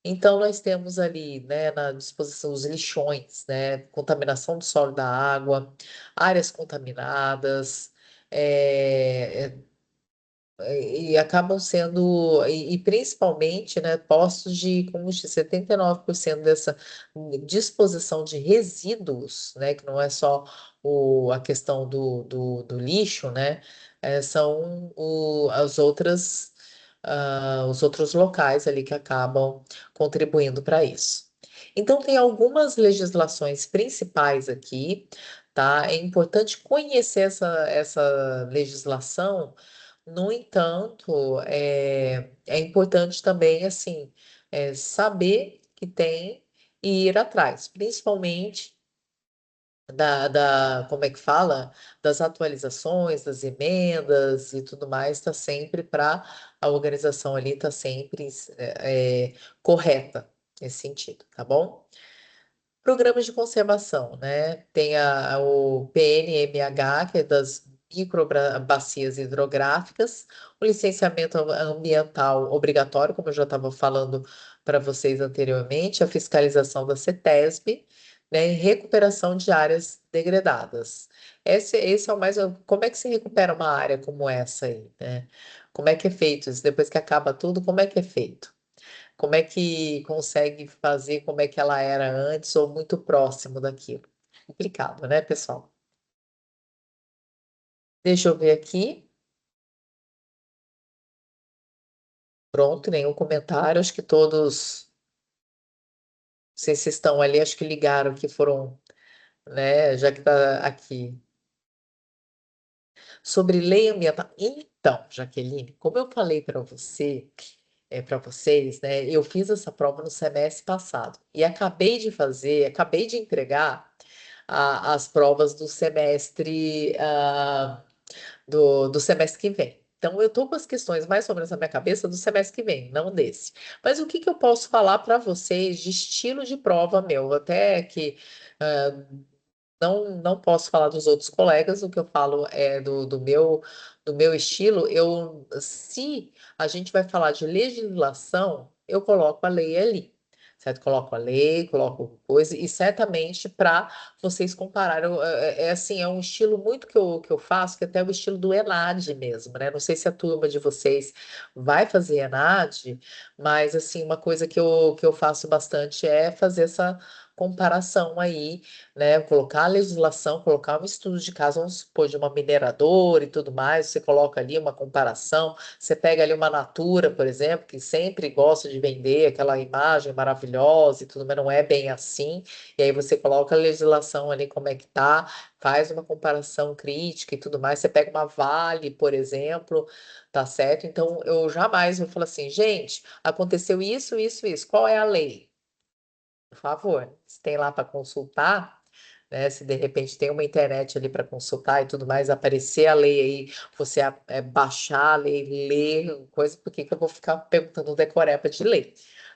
Então, nós temos ali, né, na disposição os lixões, né, contaminação do solo e da água, áreas contaminadas, é, e acabam sendo, e principalmente, né, postos de combustível, 79% dessa disposição de resíduos, né, que não é só a questão do lixo, né, são os outros locais ali que acabam contribuindo para isso. Então, tem algumas legislações principais aqui, tá? É importante conhecer essa legislação. No entanto, é importante também, assim, saber que tem e ir atrás, principalmente como é que fala? Das atualizações, das emendas e tudo mais, está sempre para a organização ali, está sempre correta nesse sentido, tá bom? Programas de conservação, né? Tem o PNMH, que é das microbacias hidrográficas, o licenciamento ambiental obrigatório, como eu já estava falando para vocês anteriormente, a fiscalização da CETESB, né? E recuperação de áreas degradadas. Esse é o mais. Como é que se recupera uma área como essa aí, né? Como é que é feito isso? Depois que acaba tudo, como é que é feito? Como é que consegue fazer como é que ela era antes ou muito próximo daquilo? Complicado, né, pessoal? Deixa eu ver aqui. Pronto, nenhum comentário. Acho que todos, vocês estão ali, acho que ligaram que foram, né, já que está aqui. Sobre lei ambiental. Então, Jaqueline, como eu falei para você, para vocês, né, eu fiz essa prova no semestre passado e acabei de entregar as provas do semestre. Do semestre que vem. Então, eu estou com as questões mais ou menos na minha cabeça do semestre que vem, não desse. Mas o que que eu posso falar para vocês de estilo de prova meu? Até que ah, não posso falar dos outros colegas, o que eu falo é do meu estilo. Se a gente vai falar de legislação, eu coloco a lei ali, certo? Coloco a lei, coloco coisa, e certamente para vocês compararem, assim, é um estilo muito que eu faço, que até é o estilo do ENAD mesmo, né? Não sei se a turma de vocês vai fazer ENAD, mas, assim, uma coisa que eu faço bastante é fazer essa comparação aí, né? Colocar a legislação, colocar um estudo de caso, vamos supor, de uma mineradora e tudo mais, você coloca ali uma comparação, você pega ali uma Natura, por exemplo, que sempre gosta de vender aquela imagem maravilhosa e tudo, mas não é bem assim, e aí você coloca a legislação ali como é que tá, faz uma comparação crítica e tudo mais, você pega uma Vale, por exemplo, tá certo? Então, eu jamais vou falar assim, gente, aconteceu isso, isso, isso, qual é a lei? Por favor, se tem lá para consultar, né? Se de repente tem uma internet ali para consultar e tudo mais, aparecer a lei aí, você baixar a lei, ler, coisa, por que que eu vou ficar perguntando decoreba de lei?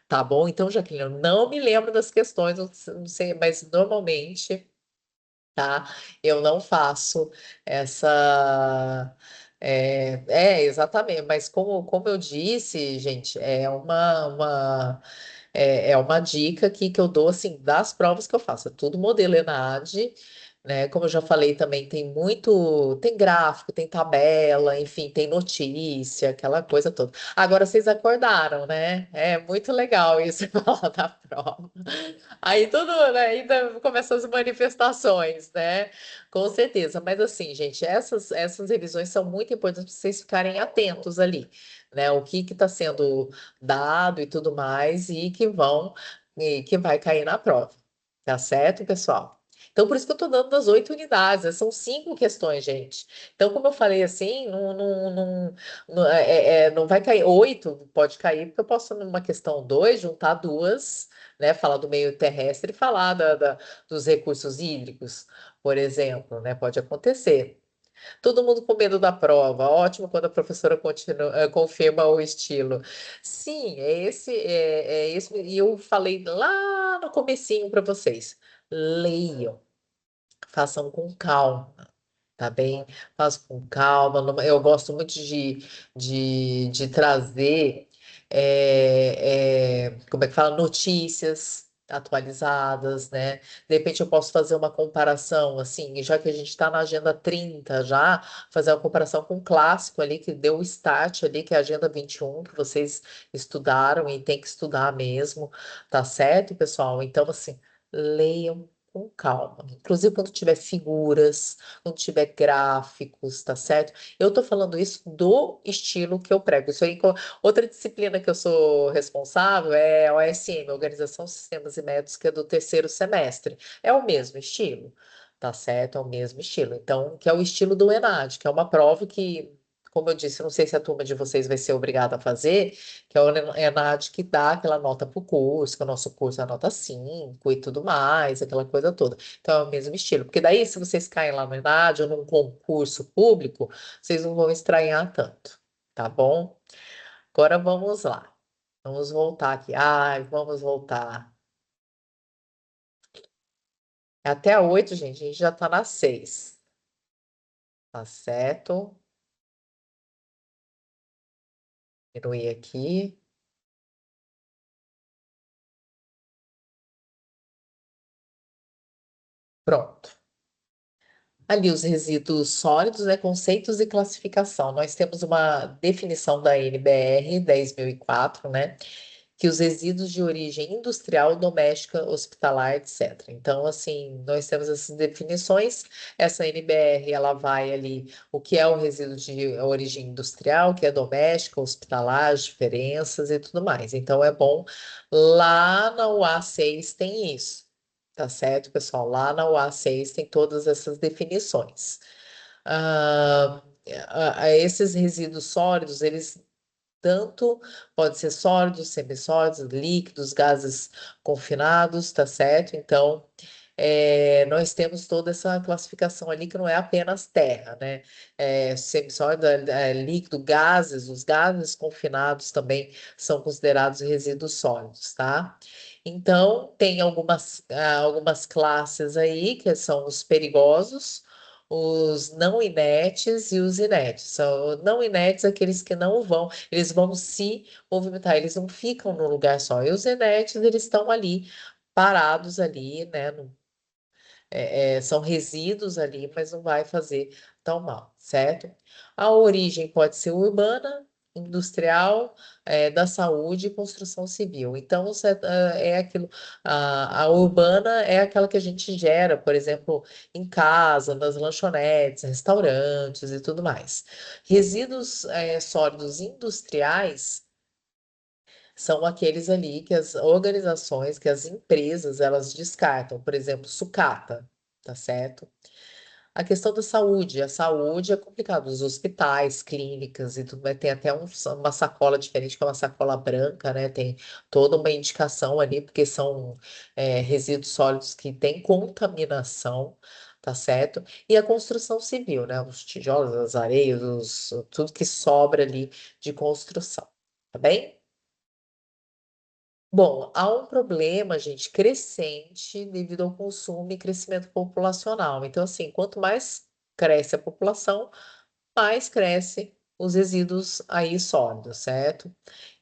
Tá bom? Então, Jaqueline, eu não me lembro das questões, não sei, mas normalmente, tá? Eu não faço essa. Exatamente, mas como eu disse, gente, é uma dica aqui que eu dou, assim, das provas que eu faço. É tudo modelo ENAD, né? Como eu já falei também, tem gráfico, tem tabela, enfim, tem notícia, aquela coisa toda. Agora vocês acordaram, né? É muito legal isso falar da prova. Aí tudo, né? Ainda começam as manifestações, né? Com certeza. Mas assim, gente, essas revisões são muito importantes para vocês ficarem atentos ali, né? O que está sendo dado e tudo mais, e que vai cair na prova. Tá certo, pessoal? Então, por isso que eu estou dando das 8 unidades, né? São 5 questões, gente. Então, como eu falei assim, não vai cair 8, pode cair, porque eu posso, numa questão 2 juntar duas, né? Falar do meio terrestre e falar dos recursos hídricos, por exemplo, né? Pode acontecer. Todo mundo com medo da prova. Ótimo quando a professora confirma o estilo. Sim, é esse. E eu falei lá no comecinho para vocês. Leiam, façam com calma. Tá bem? Faço com calma. Eu gosto muito de trazer, como é que fala? Notícias atualizadas, né? De repente eu posso fazer uma comparação, assim, já que a gente está na Agenda 30 já, fazer uma comparação com o clássico ali, que deu o start ali, que é a Agenda 21 que vocês estudaram e tem que estudar mesmo, tá certo, pessoal? Então, assim, leiam com calma. Inclusive quando tiver figuras, não tiver gráficos, tá certo? Eu tô falando isso do estilo que eu prego. Isso aí, outra disciplina que eu sou responsável é a OSM, Organização, Sistemas e Métodos, que é do terceiro semestre. É o mesmo estilo, tá certo? É o mesmo estilo. Então, que é o estilo do ENAD, que é uma prova que, como eu disse, eu não sei se a turma de vocês vai ser obrigada a fazer, que é o ENAD que dá aquela nota pro curso, que o nosso curso é a nota 5 e tudo mais, aquela coisa toda. Então, é o mesmo estilo. Porque daí, se vocês caem lá no ENAD ou num concurso público, vocês não vão estranhar tanto, tá bom? Agora vamos lá. Vamos voltar aqui. Ai, vamos voltar. Até a 8, gente. A gente já tá na 6. Tá certo? Diminuir aqui. Pronto. Ali, os resíduos sólidos, né, conceitos e classificação. Nós temos uma definição da NBR 10.004, né, que os resíduos de origem industrial, doméstica, hospitalar, etc. Então, assim, nós temos essas definições. Essa NBR, ela vai ali, o que é o resíduo de origem industrial, o que é doméstica, hospitalar, as diferenças e tudo mais. Então, é bom, lá na UA6 tem isso. Tá certo, pessoal? Lá na UA6 tem todas essas definições. Ah, esses resíduos sólidos, eles tanto pode ser sólidos, semissólidos, líquidos, gases confinados, tá certo? Então, nós temos toda essa classificação ali que não é apenas terra, né? Semissólido, líquido, gases, os gases confinados também são considerados resíduos sólidos, tá? Então, tem algumas classes aí que são os perigosos, os não inertes e os inertes. São não inertes aqueles que não vão, eles vão se movimentar, eles não ficam num lugar só. E os inertes, eles estão ali, parados ali, né? São resíduos ali, mas não vai fazer tão mal, certo? A origem pode ser urbana, industrial, da saúde e construção civil. Então, é aquilo, a urbana é aquela que a gente gera, por exemplo, em casa, nas lanchonetes, restaurantes e tudo mais. Resíduos, sólidos industriais são aqueles ali que as organizações, que as empresas, elas descartam, por exemplo, sucata, tá certo? A questão da saúde, a saúde é complicado, os hospitais, clínicas e tudo, mas tem até uma sacola diferente, que é uma sacola branca, né? Tem toda uma indicação ali, porque são resíduos sólidos que têm contaminação, tá certo? E a construção civil, né? Os tijolos, as areias, tudo que sobra ali de construção, tá bem? Bom, há um problema, gente, crescente devido ao consumo e crescimento populacional. Então, assim, quanto mais cresce a população, mais cresce os resíduos aí sólidos, certo?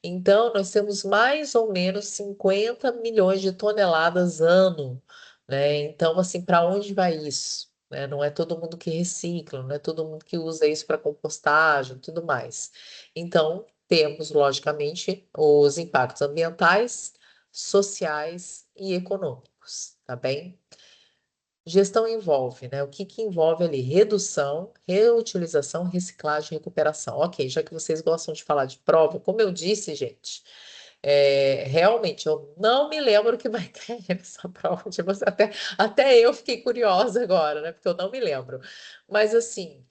Então, nós temos mais ou menos 50 milhões de toneladas ano, né? Então, assim, para onde vai isso? Né? Não é todo mundo que recicla, não é todo mundo que usa isso para compostagem e tudo mais. Então, temos, logicamente, os impactos ambientais, sociais e econômicos, tá bem? Gestão envolve, né? O que que envolve ali? Redução, reutilização, reciclagem, recuperação. Ok, já que vocês gostam de falar de prova, como eu disse, gente, realmente eu não me lembro o que vai cair nessa prova de você. Até eu fiquei curiosa agora, né? Porque eu não me lembro. Mas assim,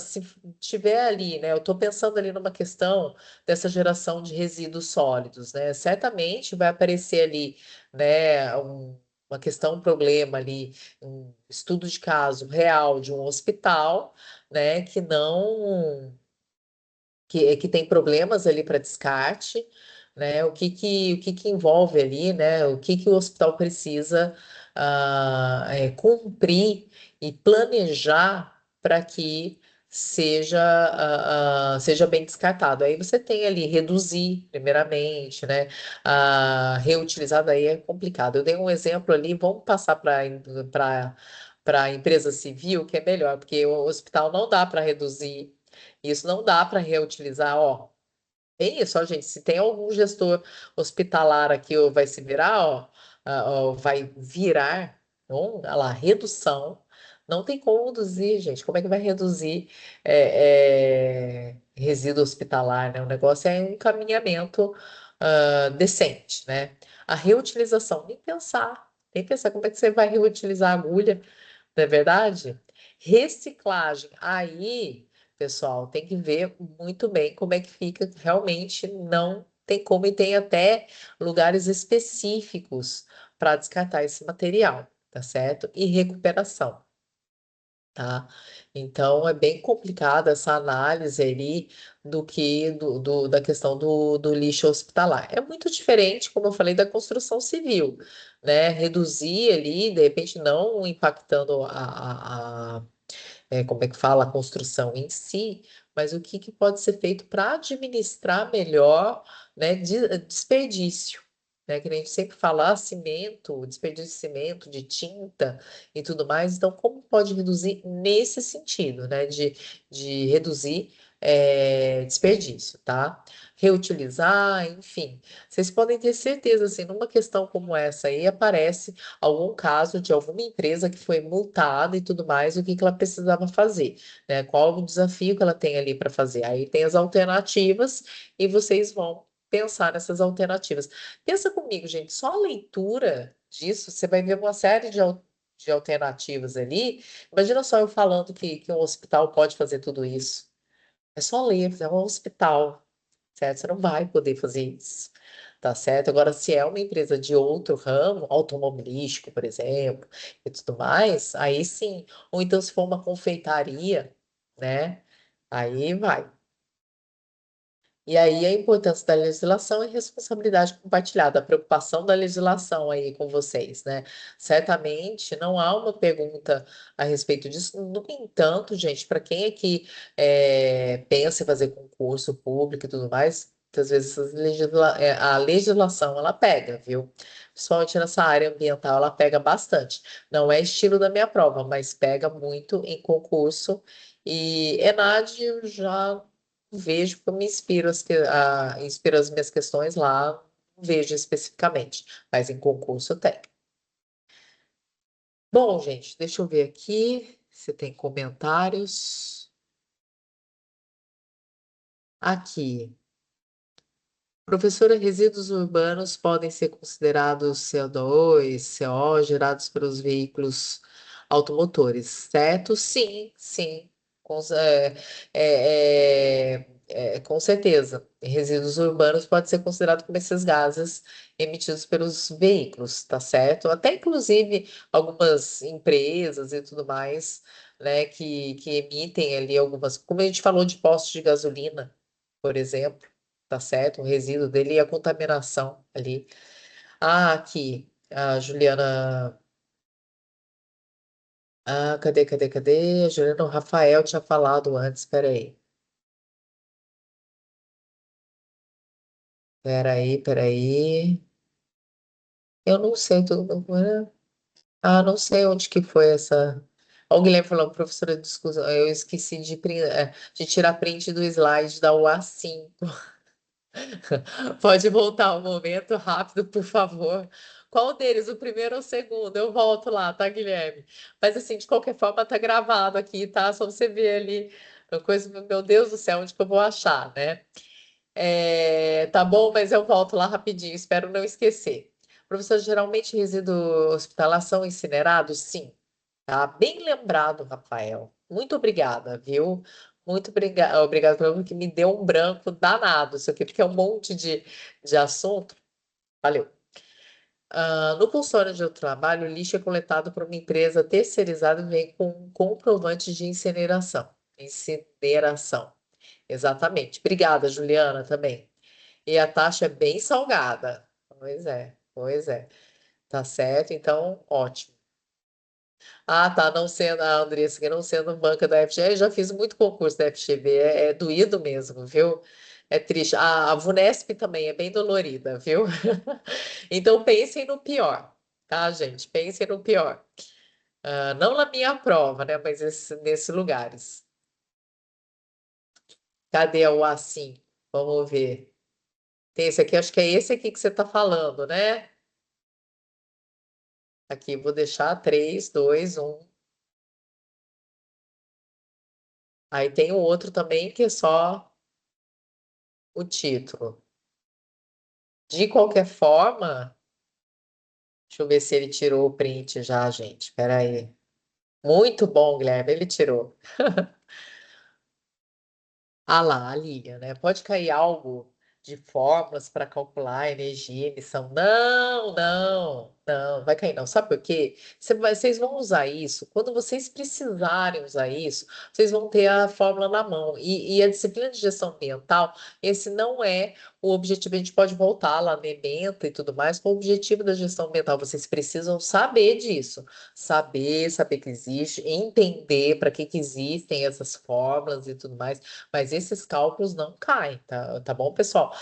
se tiver ali, né? Eu estou pensando ali numa questão dessa geração de resíduos sólidos, né? Certamente vai aparecer ali, né? Uma questão, um problema ali, um estudo de caso real de um hospital, né, que tem problemas ali para descarte, né? O que que envolve ali, né? O que que o hospital precisa cumprir e planejar para que seja bem descartado. Aí você tem ali reduzir, primeiramente, né? Reutilizar daí é complicado. Eu dei um exemplo ali, vamos passar para a empresa civil, que é melhor, porque o hospital não dá para reduzir isso, não dá para reutilizar, ó. É isso, ó, gente. Se tem algum gestor hospitalar aqui, ó, vai se virar, ó, vai virar, ó lá, redução. Não tem como reduzir, gente. Como é que vai reduzir resíduo hospitalar, né? O negócio é um encaminhamento decente, né? A reutilização, nem pensar como é que você vai reutilizar a agulha, não é verdade? Reciclagem. Aí, pessoal, tem que ver muito bem como é que fica. Realmente não tem como, e tem até lugares específicos para descartar esse material, tá certo? E recuperação, tá? Então, é bem complicada essa análise ali da questão do lixo hospitalar. É muito diferente, como eu falei, da construção civil, né? Reduzir ali, de repente, não impactando como é que fala, a construção em si, mas o que que pode ser feito para administrar melhor, né, desperdício. Né, que a gente sempre fala, cimento, desperdício de cimento, de tinta e tudo mais. Então, como pode reduzir nesse sentido, né? De reduzir desperdício, tá? Reutilizar, enfim. Vocês podem ter certeza, assim, numa questão como essa aí, aparece algum caso de alguma empresa que foi multada e tudo mais, o que que ela precisava fazer, né? Qual o desafio que ela tem ali para fazer? Aí tem as alternativas e vocês vão pensar nessas alternativas. Pensa comigo, gente, só a leitura disso, você vai ver uma série de alternativas ali. Imagina só eu falando que um hospital pode fazer tudo isso. É só ler, é um hospital, certo? Você não vai poder fazer isso, tá certo? Agora, se é uma empresa de outro ramo, automobilístico, por exemplo, e tudo mais, aí sim. Ou então, se for uma confeitaria, né? Aí vai. E aí a importância da legislação e responsabilidade compartilhada, a preocupação da legislação aí com vocês, né? Certamente não há uma pergunta a respeito disso. No entanto, gente, para quem aqui pensa em fazer concurso público e tudo mais, muitas vezes a legislação ela pega, viu? Principalmente nessa área ambiental, ela pega bastante. Não é estilo da minha prova, mas pega muito em concurso. E ENAD eu já vejo porque eu me inspiro inspiro as minhas questões lá, não vejo especificamente, mas em concurso tem. Bom, gente, deixa eu ver aqui se tem comentários. Aqui. Professora, resíduos urbanos podem ser considerados CO2, CO gerados pelos veículos automotores, certo? Sim, sim, com certeza. Resíduos urbanos podem ser considerados como esses gases emitidos pelos veículos, tá certo? Até inclusive algumas empresas e tudo mais, né, que emitem ali algumas, como a gente falou de postos de gasolina, por exemplo. tá certo? O resíduo dele e a contaminação ali. Ah, aqui, a Juliana. Ah, cadê? A Juliana, o Rafael tinha falado antes, peraí. Peraí. Eu não sei tudo. Ah, não sei onde que foi essa. Ó, o Guilherme falou, professora, desculpa, eu esqueci de tirar print do slide da UA5. Pode voltar um momento rápido, por favor. Qual deles, o primeiro ou o segundo? Eu volto lá, tá, Guilherme? Mas assim, de qualquer forma, tá gravado aqui, tá? Só você ver ali. Uma coisa, meu Deus do céu, onde que eu vou achar, né? Tá bom, mas eu volto lá rapidinho, espero não esquecer. Professor, geralmente resíduos hospitalar são incinerados? Sim. Tá bem lembrado, Rafael. Muito obrigada, viu? Muito obrigada pelo que me deu um branco danado. Isso aqui, porque é um monte de assunto. Valeu. No consultório onde eu trabalho, o lixo é coletado por uma empresa terceirizada e vem com um comprovante de incineração. Incineração. Exatamente. Obrigada, Juliana, também. E a taxa é bem salgada. Pois é. Tá certo, então, ótimo. Ah, tá, não sendo a Andressa, que não sendo banca da FGV, eu já fiz muito concurso da FGV, é doído mesmo, viu? É triste. A Vunesp também é bem dolorida, viu? Então pensem no pior, tá, gente? Pensem no pior. Não na minha prova, né? Mas nesses lugares. Cadê o assim? Vamos ver. Tem esse aqui, acho que é esse aqui que você está falando, né? Aqui, vou deixar 3, 2, 1. Aí tem o outro também que é só o título. De qualquer forma, deixa eu ver se ele tirou o print já, gente. Espera aí. Muito bom, Guilherme, ele tirou. Ah lá, a linha, né? Pode cair algo de fórmulas para calcular a energia e emissão. Não, vai cair não. Sabe por quê? Vocês vão usar isso, quando vocês precisarem usar isso, vocês vão ter a fórmula na mão. E a disciplina de gestão ambiental, esse não é o objetivo. A gente pode voltar lá no ementa e tudo mais, com o objetivo da gestão ambiental. Vocês precisam saber disso. Saber que existe, entender para que existem essas fórmulas e tudo mais. Mas esses cálculos não caem, tá bom, pessoal?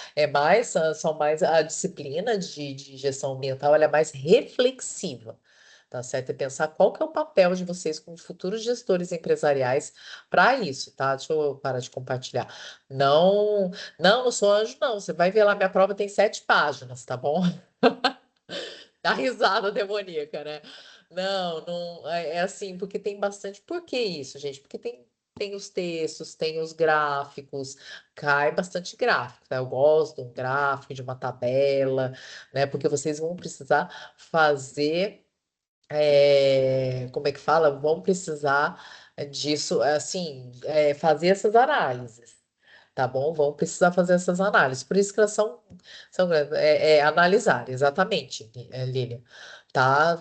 São mais a disciplina de gestão ambiental, ela é mais reflexiva, tá certo? É pensar qual que é o papel de vocês como futuros gestores empresariais para isso, tá? Deixa eu parar de compartilhar. Não sou anjo, não. Você vai ver lá, minha prova tem 7 páginas, tá bom? Dá risada demoníaca, né? Não, é assim, porque tem bastante. Por que isso, gente? Porque tem os textos, tem os gráficos, cai bastante gráfico, tá? Eu gosto de um gráfico, de uma tabela, né? Porque vocês vão precisar fazer, como é que fala? Vão precisar disso, assim, fazer essas análises. Tá bom? Vão precisar fazer essas análises. Por isso que elas são analisar, exatamente, Lilian. Tá?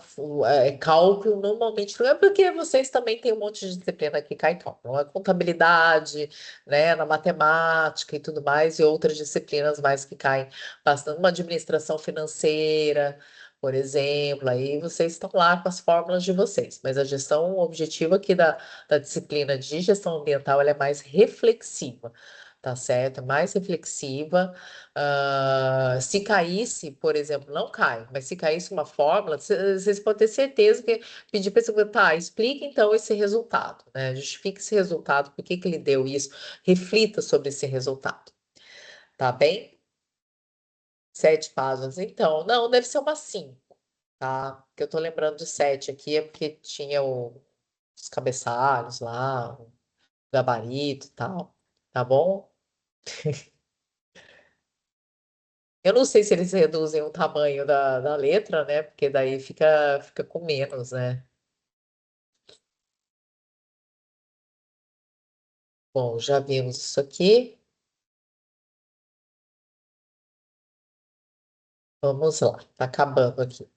Cálculo normalmente não é porque vocês também têm um monte de disciplina que cai cálculo. É contabilidade, né? Na matemática e tudo mais, e outras disciplinas mais que caem bastante. Uma administração financeira, por exemplo. Aí vocês estão lá com as fórmulas de vocês. Mas a gestão, o objetivo aqui da disciplina de gestão ambiental, ela é mais reflexiva, tá certo? É mais reflexiva. Se caísse, por exemplo, não cai, mas se caísse uma fórmula, vocês podem ter certeza que pedir para você, tá, explique então esse resultado, né? Justifique esse resultado, por que que ele deu isso, reflita sobre esse resultado, tá bem? 7 páginas, então, não, deve ser uma 5, tá? Que eu tô lembrando de 7 aqui, é porque tinha os cabeçalhos lá, o gabarito e tal, tá bom? Eu não sei se eles reduzem o tamanho da letra, né? Porque daí fica com menos, né? Bom, já vimos isso aqui. Vamos lá, tá acabando aqui.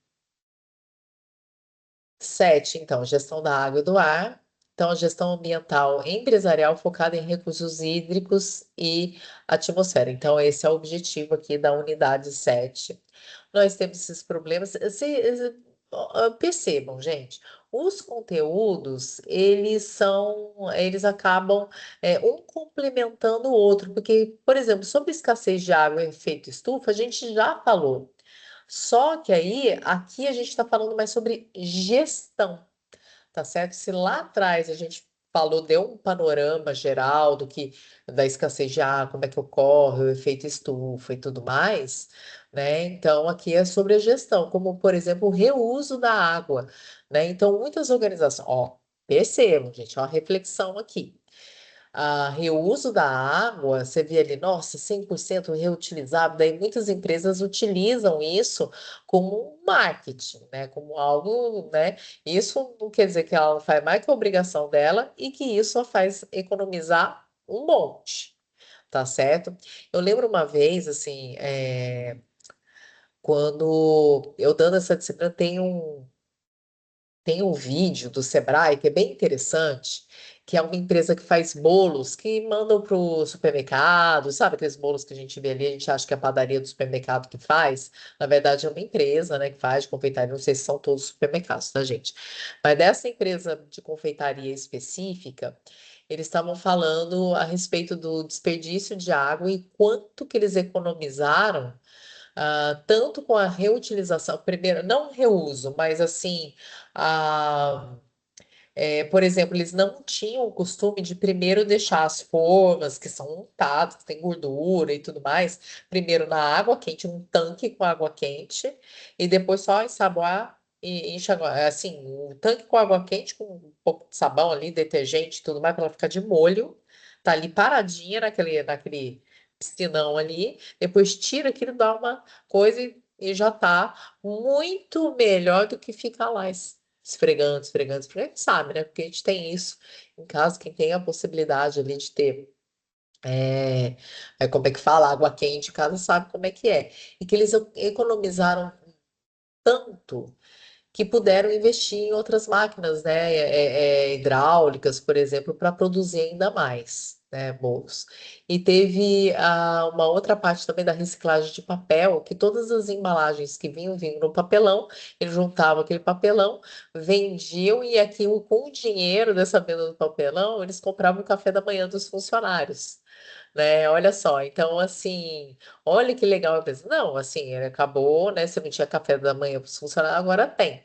7, então, gestão da água e do ar. então, a gestão ambiental empresarial focada em recursos hídricos e atmosfera. Então, esse é o objetivo aqui da unidade 7. Nós temos esses problemas. Percebam, gente, os conteúdos, eles acabam um complementando o outro, porque, por exemplo, sobre escassez de água e efeito estufa, a gente já falou. Só que aí, aqui a gente está falando mais sobre gestão, tá certo? Se lá atrás a gente falou, deu um panorama geral do que da escassez de água, como é que ocorre, o efeito estufa e tudo mais, né? Então aqui é sobre a gestão, como por exemplo o reuso da água, né? Então muitas organizações, ó, percebam, gente, ó, a reflexão aqui reuso da água, você vê ali, nossa, 100% reutilizável, daí muitas empresas utilizam isso como um marketing, né, como algo, né, isso não quer dizer que ela faz mais que a obrigação dela e que isso só faz economizar um monte, tá certo? Eu lembro uma vez, assim, quando eu dando essa disciplina, tem um vídeo do Sebrae que é bem interessante, que é uma empresa que faz bolos que mandam para o supermercado, sabe aqueles bolos que a gente vê ali, a gente acha que é a padaria do supermercado que faz, na verdade é uma empresa, né, que faz de confeitaria, não sei se são todos supermercados, tá, gente? Mas dessa empresa de confeitaria específica, eles estavam falando a respeito do desperdício de água e quanto que eles economizaram tanto com a reutilização, primeiro, não reuso, mas assim, a, por exemplo, eles não tinham o costume de primeiro deixar as formas, que são untadas, que tem gordura e tudo mais, primeiro na água quente, um tanque com água quente, e depois só ensaboar e enxaguar. Assim, um tanque com água quente, com um pouco de sabão ali, detergente e tudo mais, para ela ficar de molho, tá ali paradinha naquele piscinão ali, depois tira aquilo, dá uma coisa e já tá muito melhor do que ficar lá esfregando, esfregando, esfregando, a gente sabe, né? Porque a gente tem isso em casa, quem tem a possibilidade ali de ter, como é que fala, água quente em casa sabe como é que é. E que eles economizaram tanto que puderam investir em outras máquinas, né, hidráulicas, por exemplo, para produzir ainda mais, né, bolos. E teve uma outra parte também da reciclagem de papel, que todas as embalagens que vinham no papelão, eles juntavam aquele papelão, vendiam e aquilo com o dinheiro dessa venda do papelão, eles compravam o café da manhã dos funcionários. Né, olha só, então assim, olha que legal a empresa. Não, assim, ele acabou, né? Você não tinha café da manhã para os funcionários, agora tem,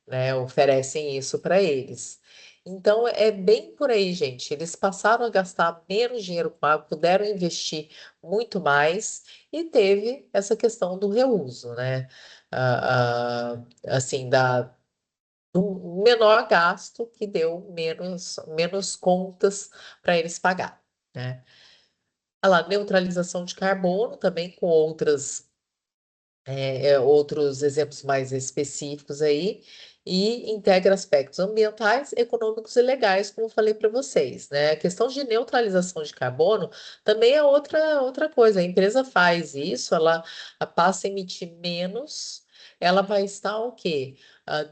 né? Oferecem isso para eles. Então é bem por aí, gente. Eles passaram a gastar menos dinheiro com água, puderam investir muito mais e teve essa questão do reuso, né? Assim, do menor gasto que deu menos contas para eles pagar, né? Ah lá, neutralização de carbono também com outros exemplos mais específicos aí, e integra aspectos ambientais, econômicos e legais, como eu falei para vocês, né? A questão de neutralização de carbono também é outra coisa. A empresa faz isso, ela passa a emitir menos, ela vai estar o quê?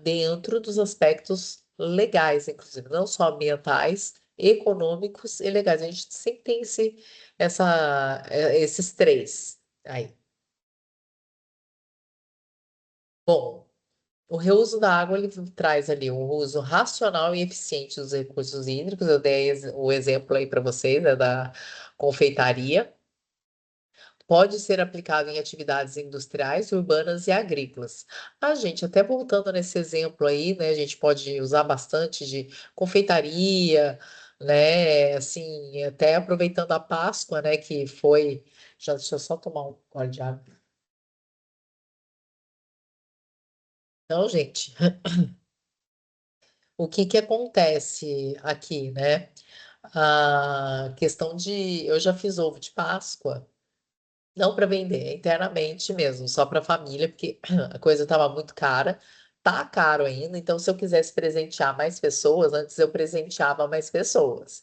Dentro dos aspectos legais, inclusive, não só ambientais, econômicos e legais. A gente sempre tem esses três aí. Bom, o reuso da água ele traz ali um uso racional e eficiente dos recursos hídricos. Eu dei o exemplo aí para vocês, da confeitaria. Pode ser aplicado em atividades industriais, urbanas e agrícolas. A gente, até voltando nesse exemplo aí, né, a gente pode usar bastante de confeitaria, né, assim, até aproveitando a Páscoa, né, que foi. Já, deixa eu só tomar um gole de água. Então, gente, o que que acontece aqui, né? A questão de. Eu já fiz ovo de Páscoa, não para vender, internamente mesmo, só para família, porque a coisa estava muito cara. Tá caro ainda, então se eu quisesse presentear mais pessoas, antes eu presenteava mais pessoas.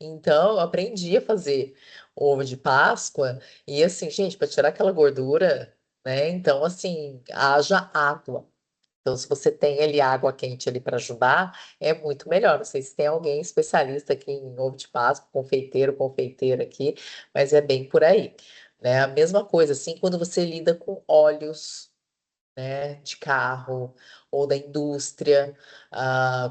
Então, eu aprendi a fazer ovo de Páscoa e assim, gente, para tirar aquela gordura, né? Então, assim, haja água. Então, se você tem ali água quente ali para ajudar, é muito melhor. Não sei se tem alguém especialista aqui em ovo de Páscoa, confeiteiro, confeiteira aqui, mas é bem por aí, né? A mesma coisa, assim, quando você lida com óleos, né, de carro ou da indústria,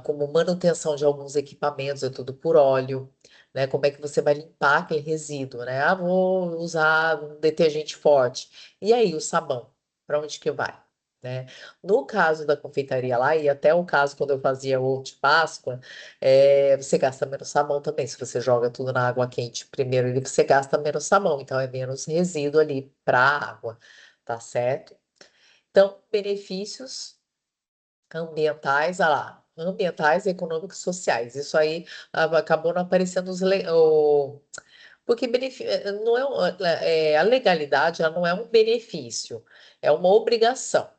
como manutenção de alguns equipamentos, é tudo por óleo, né? Como é que você vai limpar aquele resíduo, né? Ah, vou usar um detergente forte. E aí, o sabão, para onde que vai? Né? No caso da confeitaria lá, e até o caso quando eu fazia o ovo de Páscoa, você gasta menos sabão também. Se você joga tudo na água quente primeiro, você gasta menos sabão, então é menos resíduo ali para a água, tá certo? Então, benefícios ambientais, ambientais, econômicos e sociais. Isso aí acabou não aparecendo porque não é, a legalidade ela não é um benefício, é uma obrigação,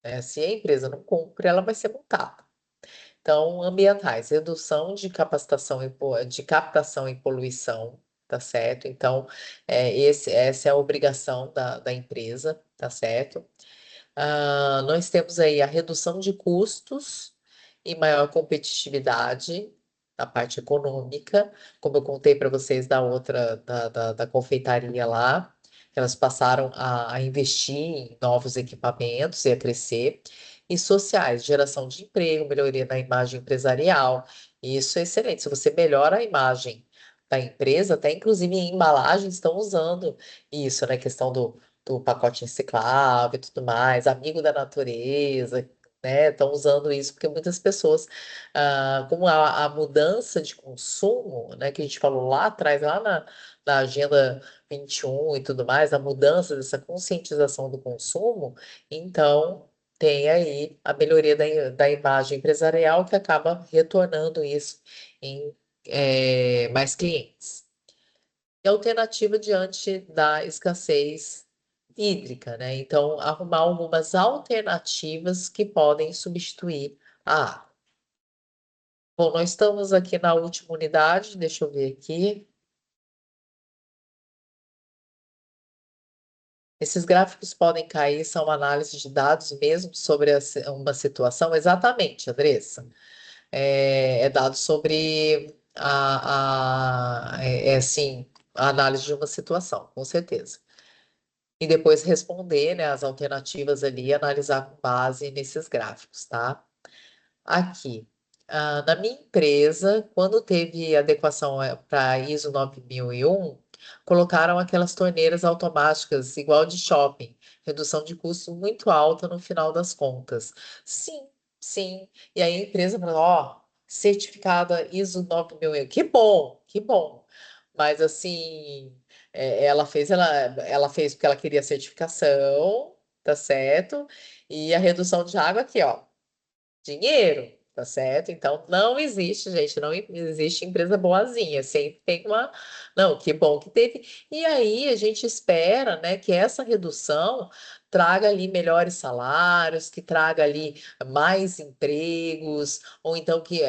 né? Se a empresa não cumpre, ela vai ser multada. Então, ambientais, redução de capacitação de captação e poluição, tá certo? Então, essa é a obrigação da empresa, tá certo? Nós temos aí a redução de custos e maior competitividade na parte econômica, como eu contei para vocês da outra, da confeitaria lá, que elas passaram a investir em novos equipamentos e a crescer, e sociais, geração de emprego, melhoria na imagem empresarial. Isso é excelente. Se você melhora a imagem da empresa, até inclusive em embalagens estão usando isso, né? Questão do pacote reciclável e tudo mais, amigo da natureza, né? Estão usando isso porque muitas pessoas, como a mudança de consumo, né, que a gente falou lá atrás, lá na Agenda 21 e tudo mais, a mudança dessa conscientização do consumo, então tem aí a melhoria da imagem empresarial que acaba retornando isso em mais clientes e alternativa diante da escassez hídrica, né? Então, arrumar algumas alternativas que podem substituir a água. Bom, nós estamos aqui na última unidade, deixa eu ver aqui. Esses gráficos podem cair, são análise de dados mesmo sobre uma situação. Exatamente, Andressa. É dado sobre assim, a análise de uma situação, com certeza. E depois responder, né, as alternativas ali e analisar com base nesses gráficos, tá? Aqui, na minha empresa, quando teve adequação para ISO 9001, colocaram aquelas torneiras automáticas igual de shopping, redução de custo muito alta no final das contas. Sim, sim. E aí a empresa falou, ó, certificada ISO 9001. Que bom, que bom. Mas assim, ela fez porque ela queria certificação, tá certo? E a redução de água aqui, ó dinheiro, tá certo? Então não existe, gente, não existe empresa boazinha, sempre tem uma. Não, que bom que teve. E aí a gente espera, né, que essa redução traga ali melhores salários, que traga ali mais empregos, ou então que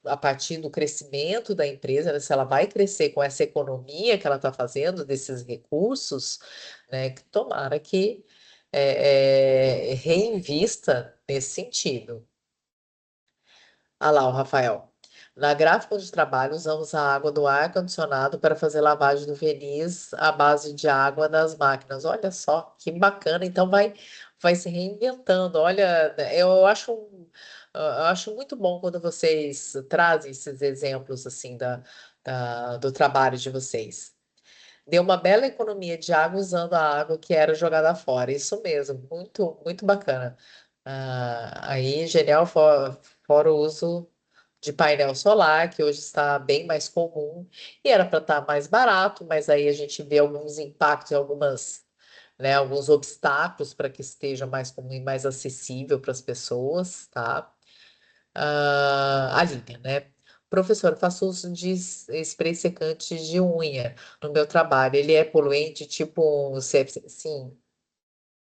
a partir do crescimento da empresa, né, se ela vai crescer com essa economia que ela está fazendo desses recursos, né, que tomara que reinvista nesse sentido. Ah lá, o Rafael. Na gráfica de trabalho, usamos a água do ar-condicionado para fazer lavagem do verniz à base de água das máquinas. Olha só, que bacana. Então vai se reinventando. Olha, eu acho muito bom quando vocês trazem esses exemplos assim do trabalho de vocês. Deu uma bela economia de água usando a água que era jogada fora. Isso mesmo, muito, muito bacana. Aí, genial, fora o uso de painel solar, que hoje está bem mais comum, e era para estar mais barato, mas aí a gente vê alguns impactos, alguns obstáculos para que esteja mais comum e mais acessível para as pessoas, tá? A linha, né? Professor, faço uso de spray secante de unha no meu trabalho. Ele é poluente, tipo um CFC? Sim,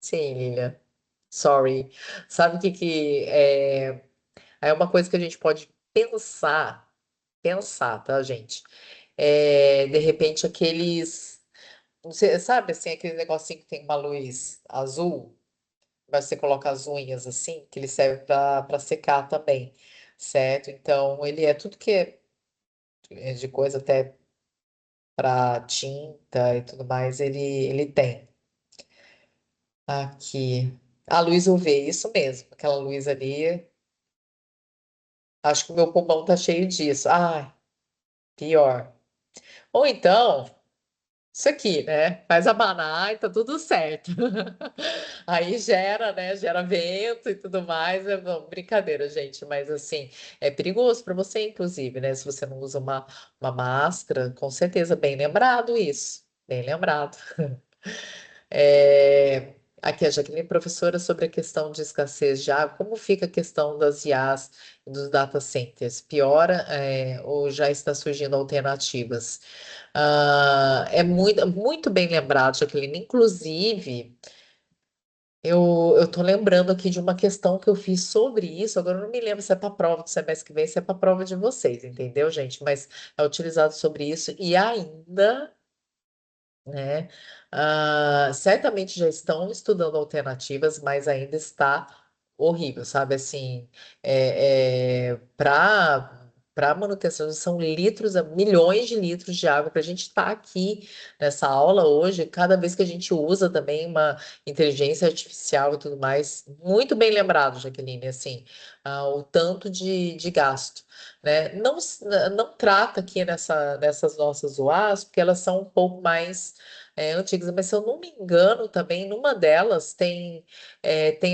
sim, Lilia. Sorry. Sabe o que é uma coisa que a gente pode pensar, tá, gente? De repente, aqueles, não sei, sabe assim, aquele negocinho que tem uma luz azul? mas você coloca as unhas assim, que ele serve para secar também, certo? Então, ele é tudo que é de coisa até para tinta e tudo mais, ele tem. Aqui. A luz UV, isso mesmo. Aquela luz ali. Acho que o meu pulmão tá cheio disso. Ai, pior. Ou então, isso aqui, né? Faz abanar e tá tudo certo. Aí gera, né? Gera vento e tudo mais. É bom, brincadeira, gente. Mas assim, é perigoso para você, inclusive, né? Se você não usa uma máscara, com certeza, bem lembrado isso. Bem lembrado. É, aqui a Jaqueline, professora, sobre a questão de escassez de água, como fica a questão das IAs e dos data centers? Piora, ou já está surgindo alternativas? É muito bem lembrado, Jaqueline. Inclusive, eu estou lembrando aqui de uma questão que eu fiz sobre isso. Agora eu não me lembro se é para a prova do semestre que vem, se é para a prova de vocês, entendeu, gente? Mas é utilizado sobre isso e ainda, né? Certamente já estão estudando alternativas, mas ainda está horrível, sabe? Assim, para manutenção são litros, milhões de litros de água para a gente estar aqui nessa aula hoje. Cada vez que a gente usa também uma inteligência artificial e tudo mais, muito bem lembrado, Jaqueline, assim, o tanto de gasto, né? Não trata aqui nessas nossas UAs, porque elas são um pouco mais antigas, mas se eu não me engano, também numa delas tem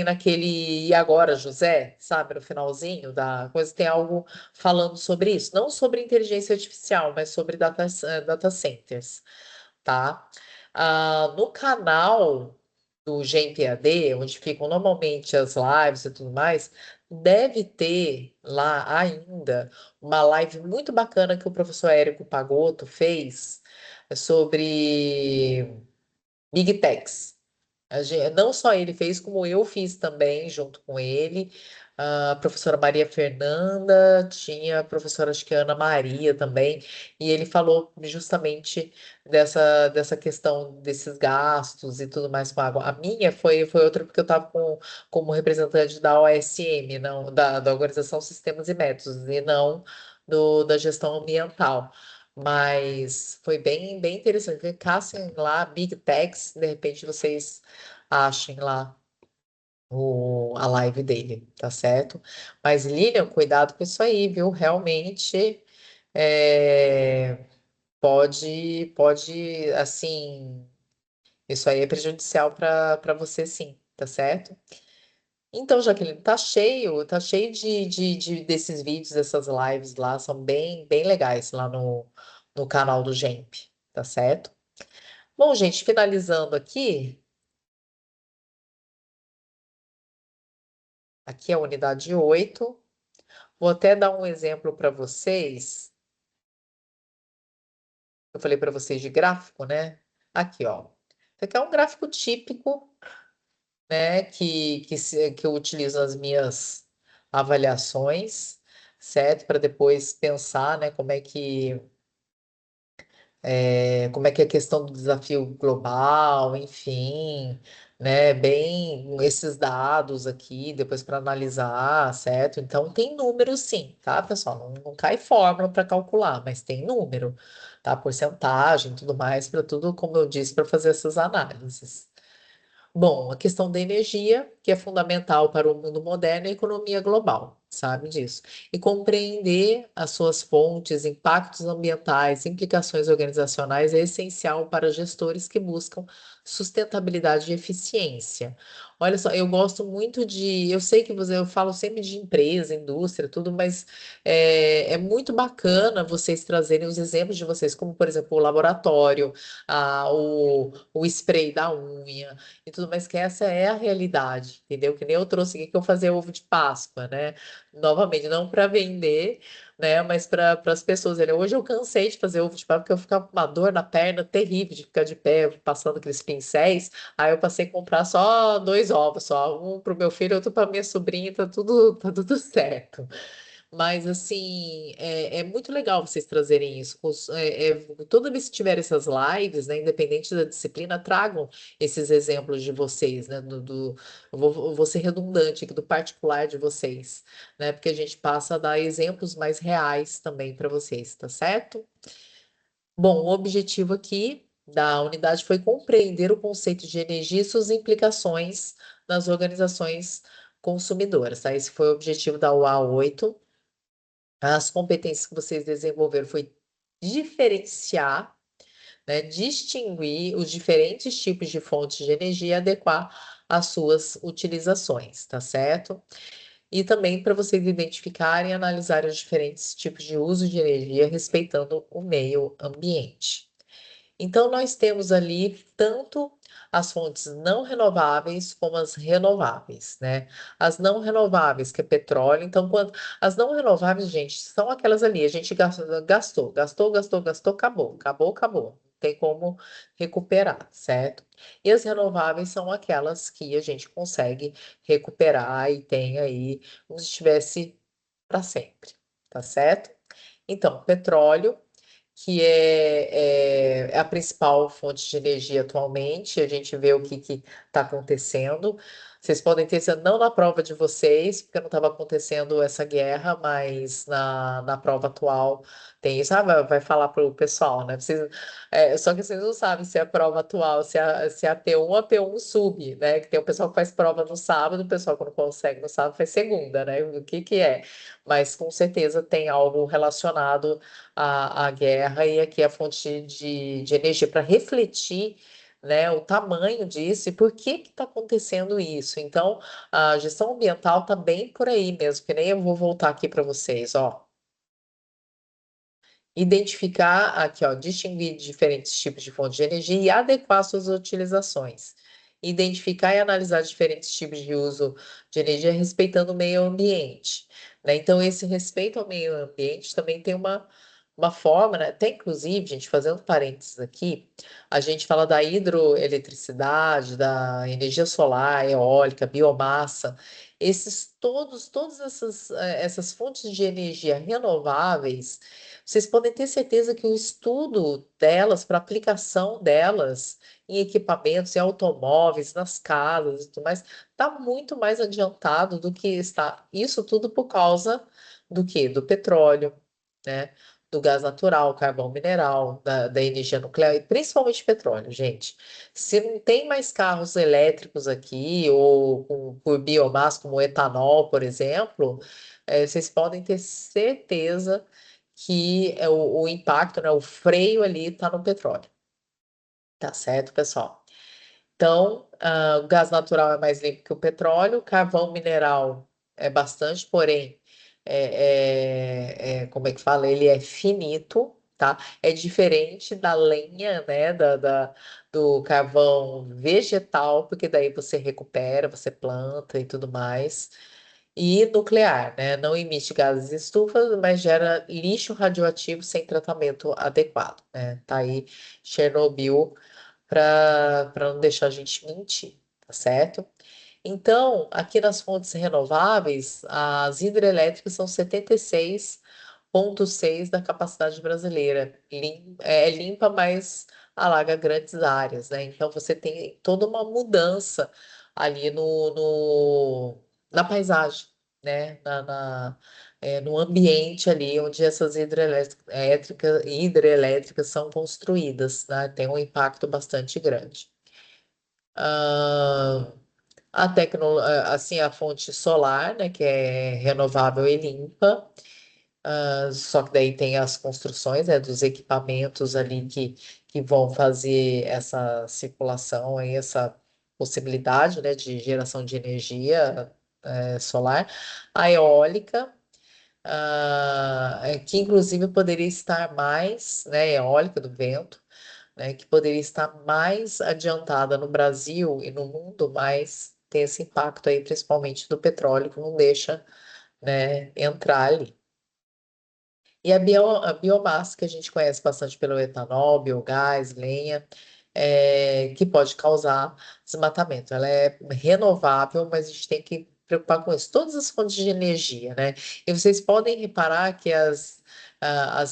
naquele E Agora, José, sabe, no finalzinho da coisa, tem algo falando sobre isso. Não sobre inteligência artificial, mas sobre data centers, tá? No canal do GMPAD, onde ficam normalmente as lives e tudo mais, deve ter lá ainda uma live muito bacana que o professor Érico Pagotto fez sobre Big Techs. Não só ele fez, como eu fiz também, junto com ele. A professora Maria Fernanda, tinha a professora, acho que Ana Maria também, e ele falou justamente dessa questão desses gastos e tudo mais com água. A minha foi outra porque eu estava como representante da OSM, não, da Organização Sistemas e Métodos, e não da gestão ambiental. Mas foi bem interessante. Caçem lá, Big Techs, de repente vocês achem lá a live dele, tá certo? Mas, Lilian, cuidado com isso aí, viu? Realmente é, pode, assim, isso aí é prejudicial para você, sim, tá certo? Então, Jaqueline, tá cheio desses vídeos, dessas lives lá, são bem legais lá no canal do GEMP, tá certo? Bom, gente, finalizando aqui é a unidade 8. Vou até dar um exemplo para vocês. Eu falei para vocês de gráfico, né? Aqui, ó. Isso aqui é um gráfico típico, né? Que eu utilizo nas minhas avaliações, certo? Para depois pensar, né? Como é que é a questão do desafio global, enfim, né? Bem, esses dados aqui, depois para analisar, certo? Então, tem número sim, tá, pessoal? Não cai fórmula para calcular, mas tem número, tá? Porcentagem, tudo mais, para tudo, como eu disse, para fazer essas análises. Bom, a questão da energia, que é fundamental para o mundo moderno e a economia global, sabe disso. E compreender as suas fontes, impactos ambientais, implicações organizacionais é essencial para gestores que buscam sustentabilidade e eficiência. Olha só, eu gosto muito eu sei que eu falo sempre de empresa, indústria, tudo, mas é muito bacana vocês trazerem os exemplos de vocês, como por exemplo o laboratório, o spray da unha e tudo mais, que essa é a realidade, entendeu? Que nem eu trouxe aqui que eu fazia ovo de Páscoa, né? Novamente, não para vender, né? Mas para as pessoas. Né? Hoje eu cansei de fazer ovo de Páscoa porque eu ficava com uma dor na perna terrível de ficar de pé, passando aqueles pincéis. Aí eu passei a comprar só dois ovos, só um para o meu filho, outro para minha sobrinha, tá tudo certo. Mas, assim, é muito legal vocês trazerem isso. Toda vez que tiver essas lives, né, independente da disciplina, tragam esses exemplos de vocês, né? Eu vou ser redundante aqui, do particular de vocês, né? Porque a gente passa a dar exemplos mais reais também para vocês, tá certo? Bom, o objetivo aqui da unidade foi compreender o conceito de energia e suas implicações nas organizações consumidoras, tá? Esse foi o objetivo da UA 8. As competências que vocês desenvolveram foi diferenciar, né, distinguir os diferentes tipos de fontes de energia e adequar às suas utilizações, tá certo? E também para vocês identificarem e analisarem os diferentes tipos de uso de energia, respeitando o meio ambiente. Então, nós temos ali tanto as fontes não renováveis como as renováveis, né? As não renováveis, que é petróleo. Então, quando as não renováveis, gente, são aquelas ali, a gente gastou, acabou, acabou, acabou. Não tem como recuperar, certo? E as renováveis são aquelas que a gente consegue recuperar e tem aí como se estivesse para sempre, tá certo? Então, petróleo, que é a principal fonte de energia atualmente. A gente vê o que está acontecendo. Vocês podem ter sido não na prova de vocês, porque não estava acontecendo essa guerra, mas na prova atual tem isso. Ah, vai falar para o pessoal, né? Só que vocês não sabem se é a prova atual, se é a P1, a P1 sub, né? Que tem o pessoal que faz prova no sábado, o pessoal que não consegue no sábado faz segunda, né? O que que é? Mas com certeza tem algo relacionado à guerra, e aqui a fonte de energia para refletir, né, o tamanho disso e por que está acontecendo isso. Então, a gestão ambiental está bem por aí mesmo, que nem eu vou voltar aqui para vocês, ó. Identificar aqui, ó, distinguir diferentes tipos de fontes de energia e adequar suas utilizações. Identificar e analisar diferentes tipos de uso de energia respeitando o meio ambiente, né? Então, esse respeito ao meio ambiente também tem uma forma, né? Até inclusive, gente, fazendo parênteses aqui, a gente fala da hidroeletricidade, da energia solar, eólica, biomassa. Todas essas fontes de energia renováveis, vocês podem ter certeza que o estudo delas, para aplicação delas em equipamentos, em automóveis, nas casas e tudo mais, está muito mais adiantado do que está. Isso tudo por causa do quê? Do petróleo, né? Do gás natural, carvão mineral, da energia nuclear e principalmente petróleo, gente. Se não tem mais carros elétricos aqui, ou por biomassa, como o etanol, por exemplo, vocês podem ter certeza que o impacto, né, o freio ali está no petróleo. Tá certo, pessoal? Então, o gás natural é mais limpo que o petróleo, o carvão mineral é bastante, porém, como é que fala? Ele é finito, tá? É diferente da lenha, né? Do carvão vegetal, porque daí você recupera, você planta e tudo mais. E nuclear, né? Não emite gases estufa, mas gera lixo radioativo sem tratamento adequado, né? Tá aí Chernobyl para não deixar a gente mentir, tá certo? Então, aqui nas fontes renováveis, as hidrelétricas são 76,6 da capacidade brasileira. É limpa, mas alaga grandes áreas, né? Então, você tem toda uma mudança ali na paisagem, né? No ambiente ali onde essas hidrelétricas são construídas, né? Tem um impacto bastante grande. Ah, assim, a fonte solar, né, que é renovável e limpa, só que daí tem as construções, né, dos equipamentos ali que vão fazer essa circulação, aí, essa possibilidade, né, de geração de energia, solar. A eólica, que inclusive poderia estar mais, né, eólica do vento, né, que poderia estar mais adiantada no Brasil e no mundo, mas tem esse impacto aí, principalmente do petróleo, que não deixa, né, entrar ali. E a biomassa, que a gente conhece bastante pelo etanol, biogás, lenha, que pode causar desmatamento. Ela é renovável, mas a gente tem que preocupar com isso. Todas as fontes de energia, né? E vocês podem reparar que as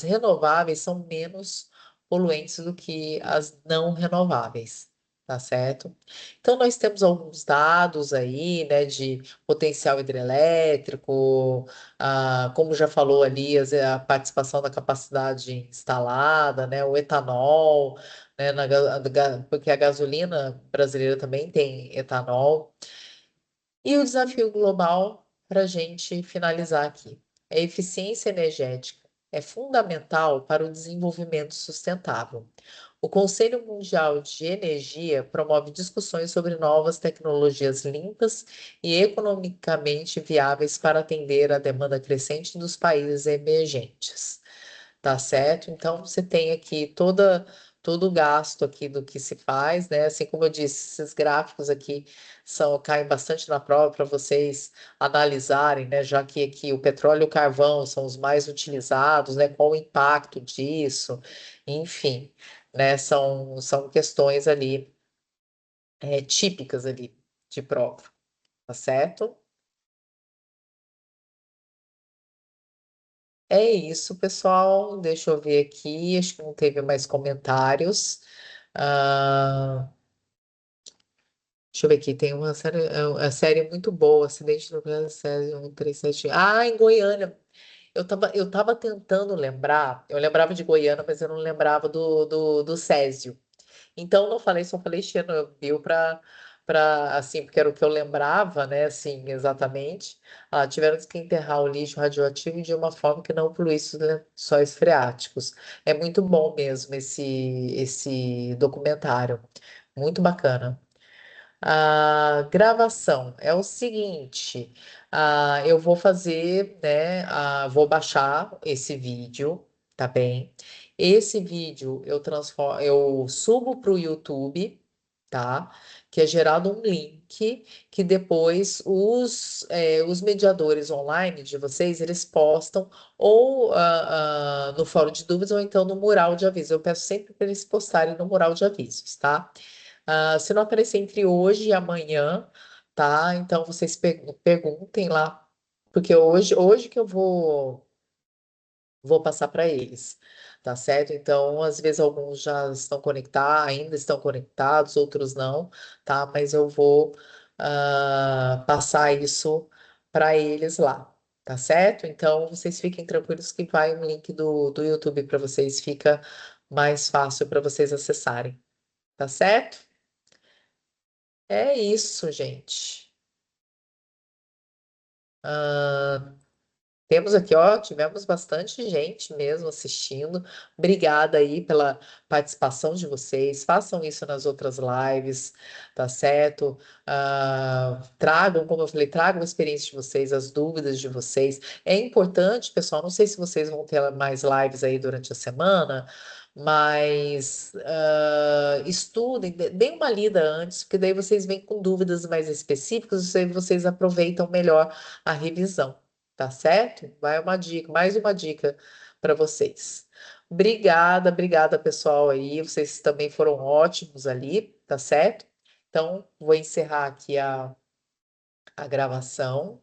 renováveis são menos poluentes do que as não renováveis, tá certo? Então, nós temos alguns dados aí, né, de potencial hidrelétrico, como já falou ali, a participação da capacidade instalada, né, o etanol, né, porque a gasolina brasileira também tem etanol. E o desafio global, para a gente finalizar aqui, a eficiência energética é fundamental para o desenvolvimento sustentável. O Conselho Mundial de Energia promove discussões sobre novas tecnologias limpas e economicamente viáveis para atender a demanda crescente dos países emergentes. Tá certo? Então você tem aqui todo o gasto aqui do que se faz, né? Assim como eu disse, esses gráficos aqui caem bastante na prova para vocês analisarem, né? Já que aqui o petróleo e o carvão são os mais utilizados, né? Qual o impacto disso? Enfim, né? São questões ali típicas ali de prova, tá certo? É isso, pessoal. Deixa eu ver aqui. Acho que não teve mais comentários. Ah, deixa eu ver aqui. Tem uma série muito boa. Acidente no série 137. Ah, em Goiânia. Eu tava tentando lembrar. Eu lembrava de Goiânia, mas eu não lembrava do Césio. Então, não falei, só falei Chernobyl assim, porque era o que eu lembrava, né, assim, exatamente. Tiveram que enterrar o lixo radioativo de uma forma que não poluísse os lençóis freáticos. É muito bom mesmo esse documentário, muito bacana. A gravação é o seguinte, eu vou fazer, né, vou baixar esse vídeo, tá bem? Esse vídeo eu subo para o YouTube, tá? Que é gerado um link que depois os mediadores online de vocês, eles postam ou no fórum de dúvidas ou então no mural de avisos. Eu peço sempre para eles postarem no mural de avisos, tá? Se não aparecer entre hoje e amanhã, tá? Então vocês perguntem lá, porque hoje que eu vou passar para eles, tá certo? Então, às vezes alguns já estão conectados, ainda estão conectados, outros não, tá? Mas eu vou passar isso para eles lá, tá certo? Então, vocês fiquem tranquilos que vai um link do YouTube para vocês, fica mais fácil para vocês acessarem, tá certo? É isso, gente. Ah, temos aqui, ó, tivemos bastante gente mesmo assistindo. Obrigada aí pela participação de vocês. Façam isso nas outras lives, tá certo? Tragam, como eu falei, tragam a experiência de vocês, as dúvidas de vocês. É importante, pessoal, não sei se vocês vão ter mais lives aí durante a semana, mas estudem, deem uma lida antes, porque daí vocês vêm com dúvidas mais específicas, e vocês aproveitam melhor a revisão. Tá certo? Vai uma dica, mais uma dica para vocês. Obrigada, pessoal aí. Vocês também foram ótimos ali, tá certo? Então, vou encerrar aqui a gravação.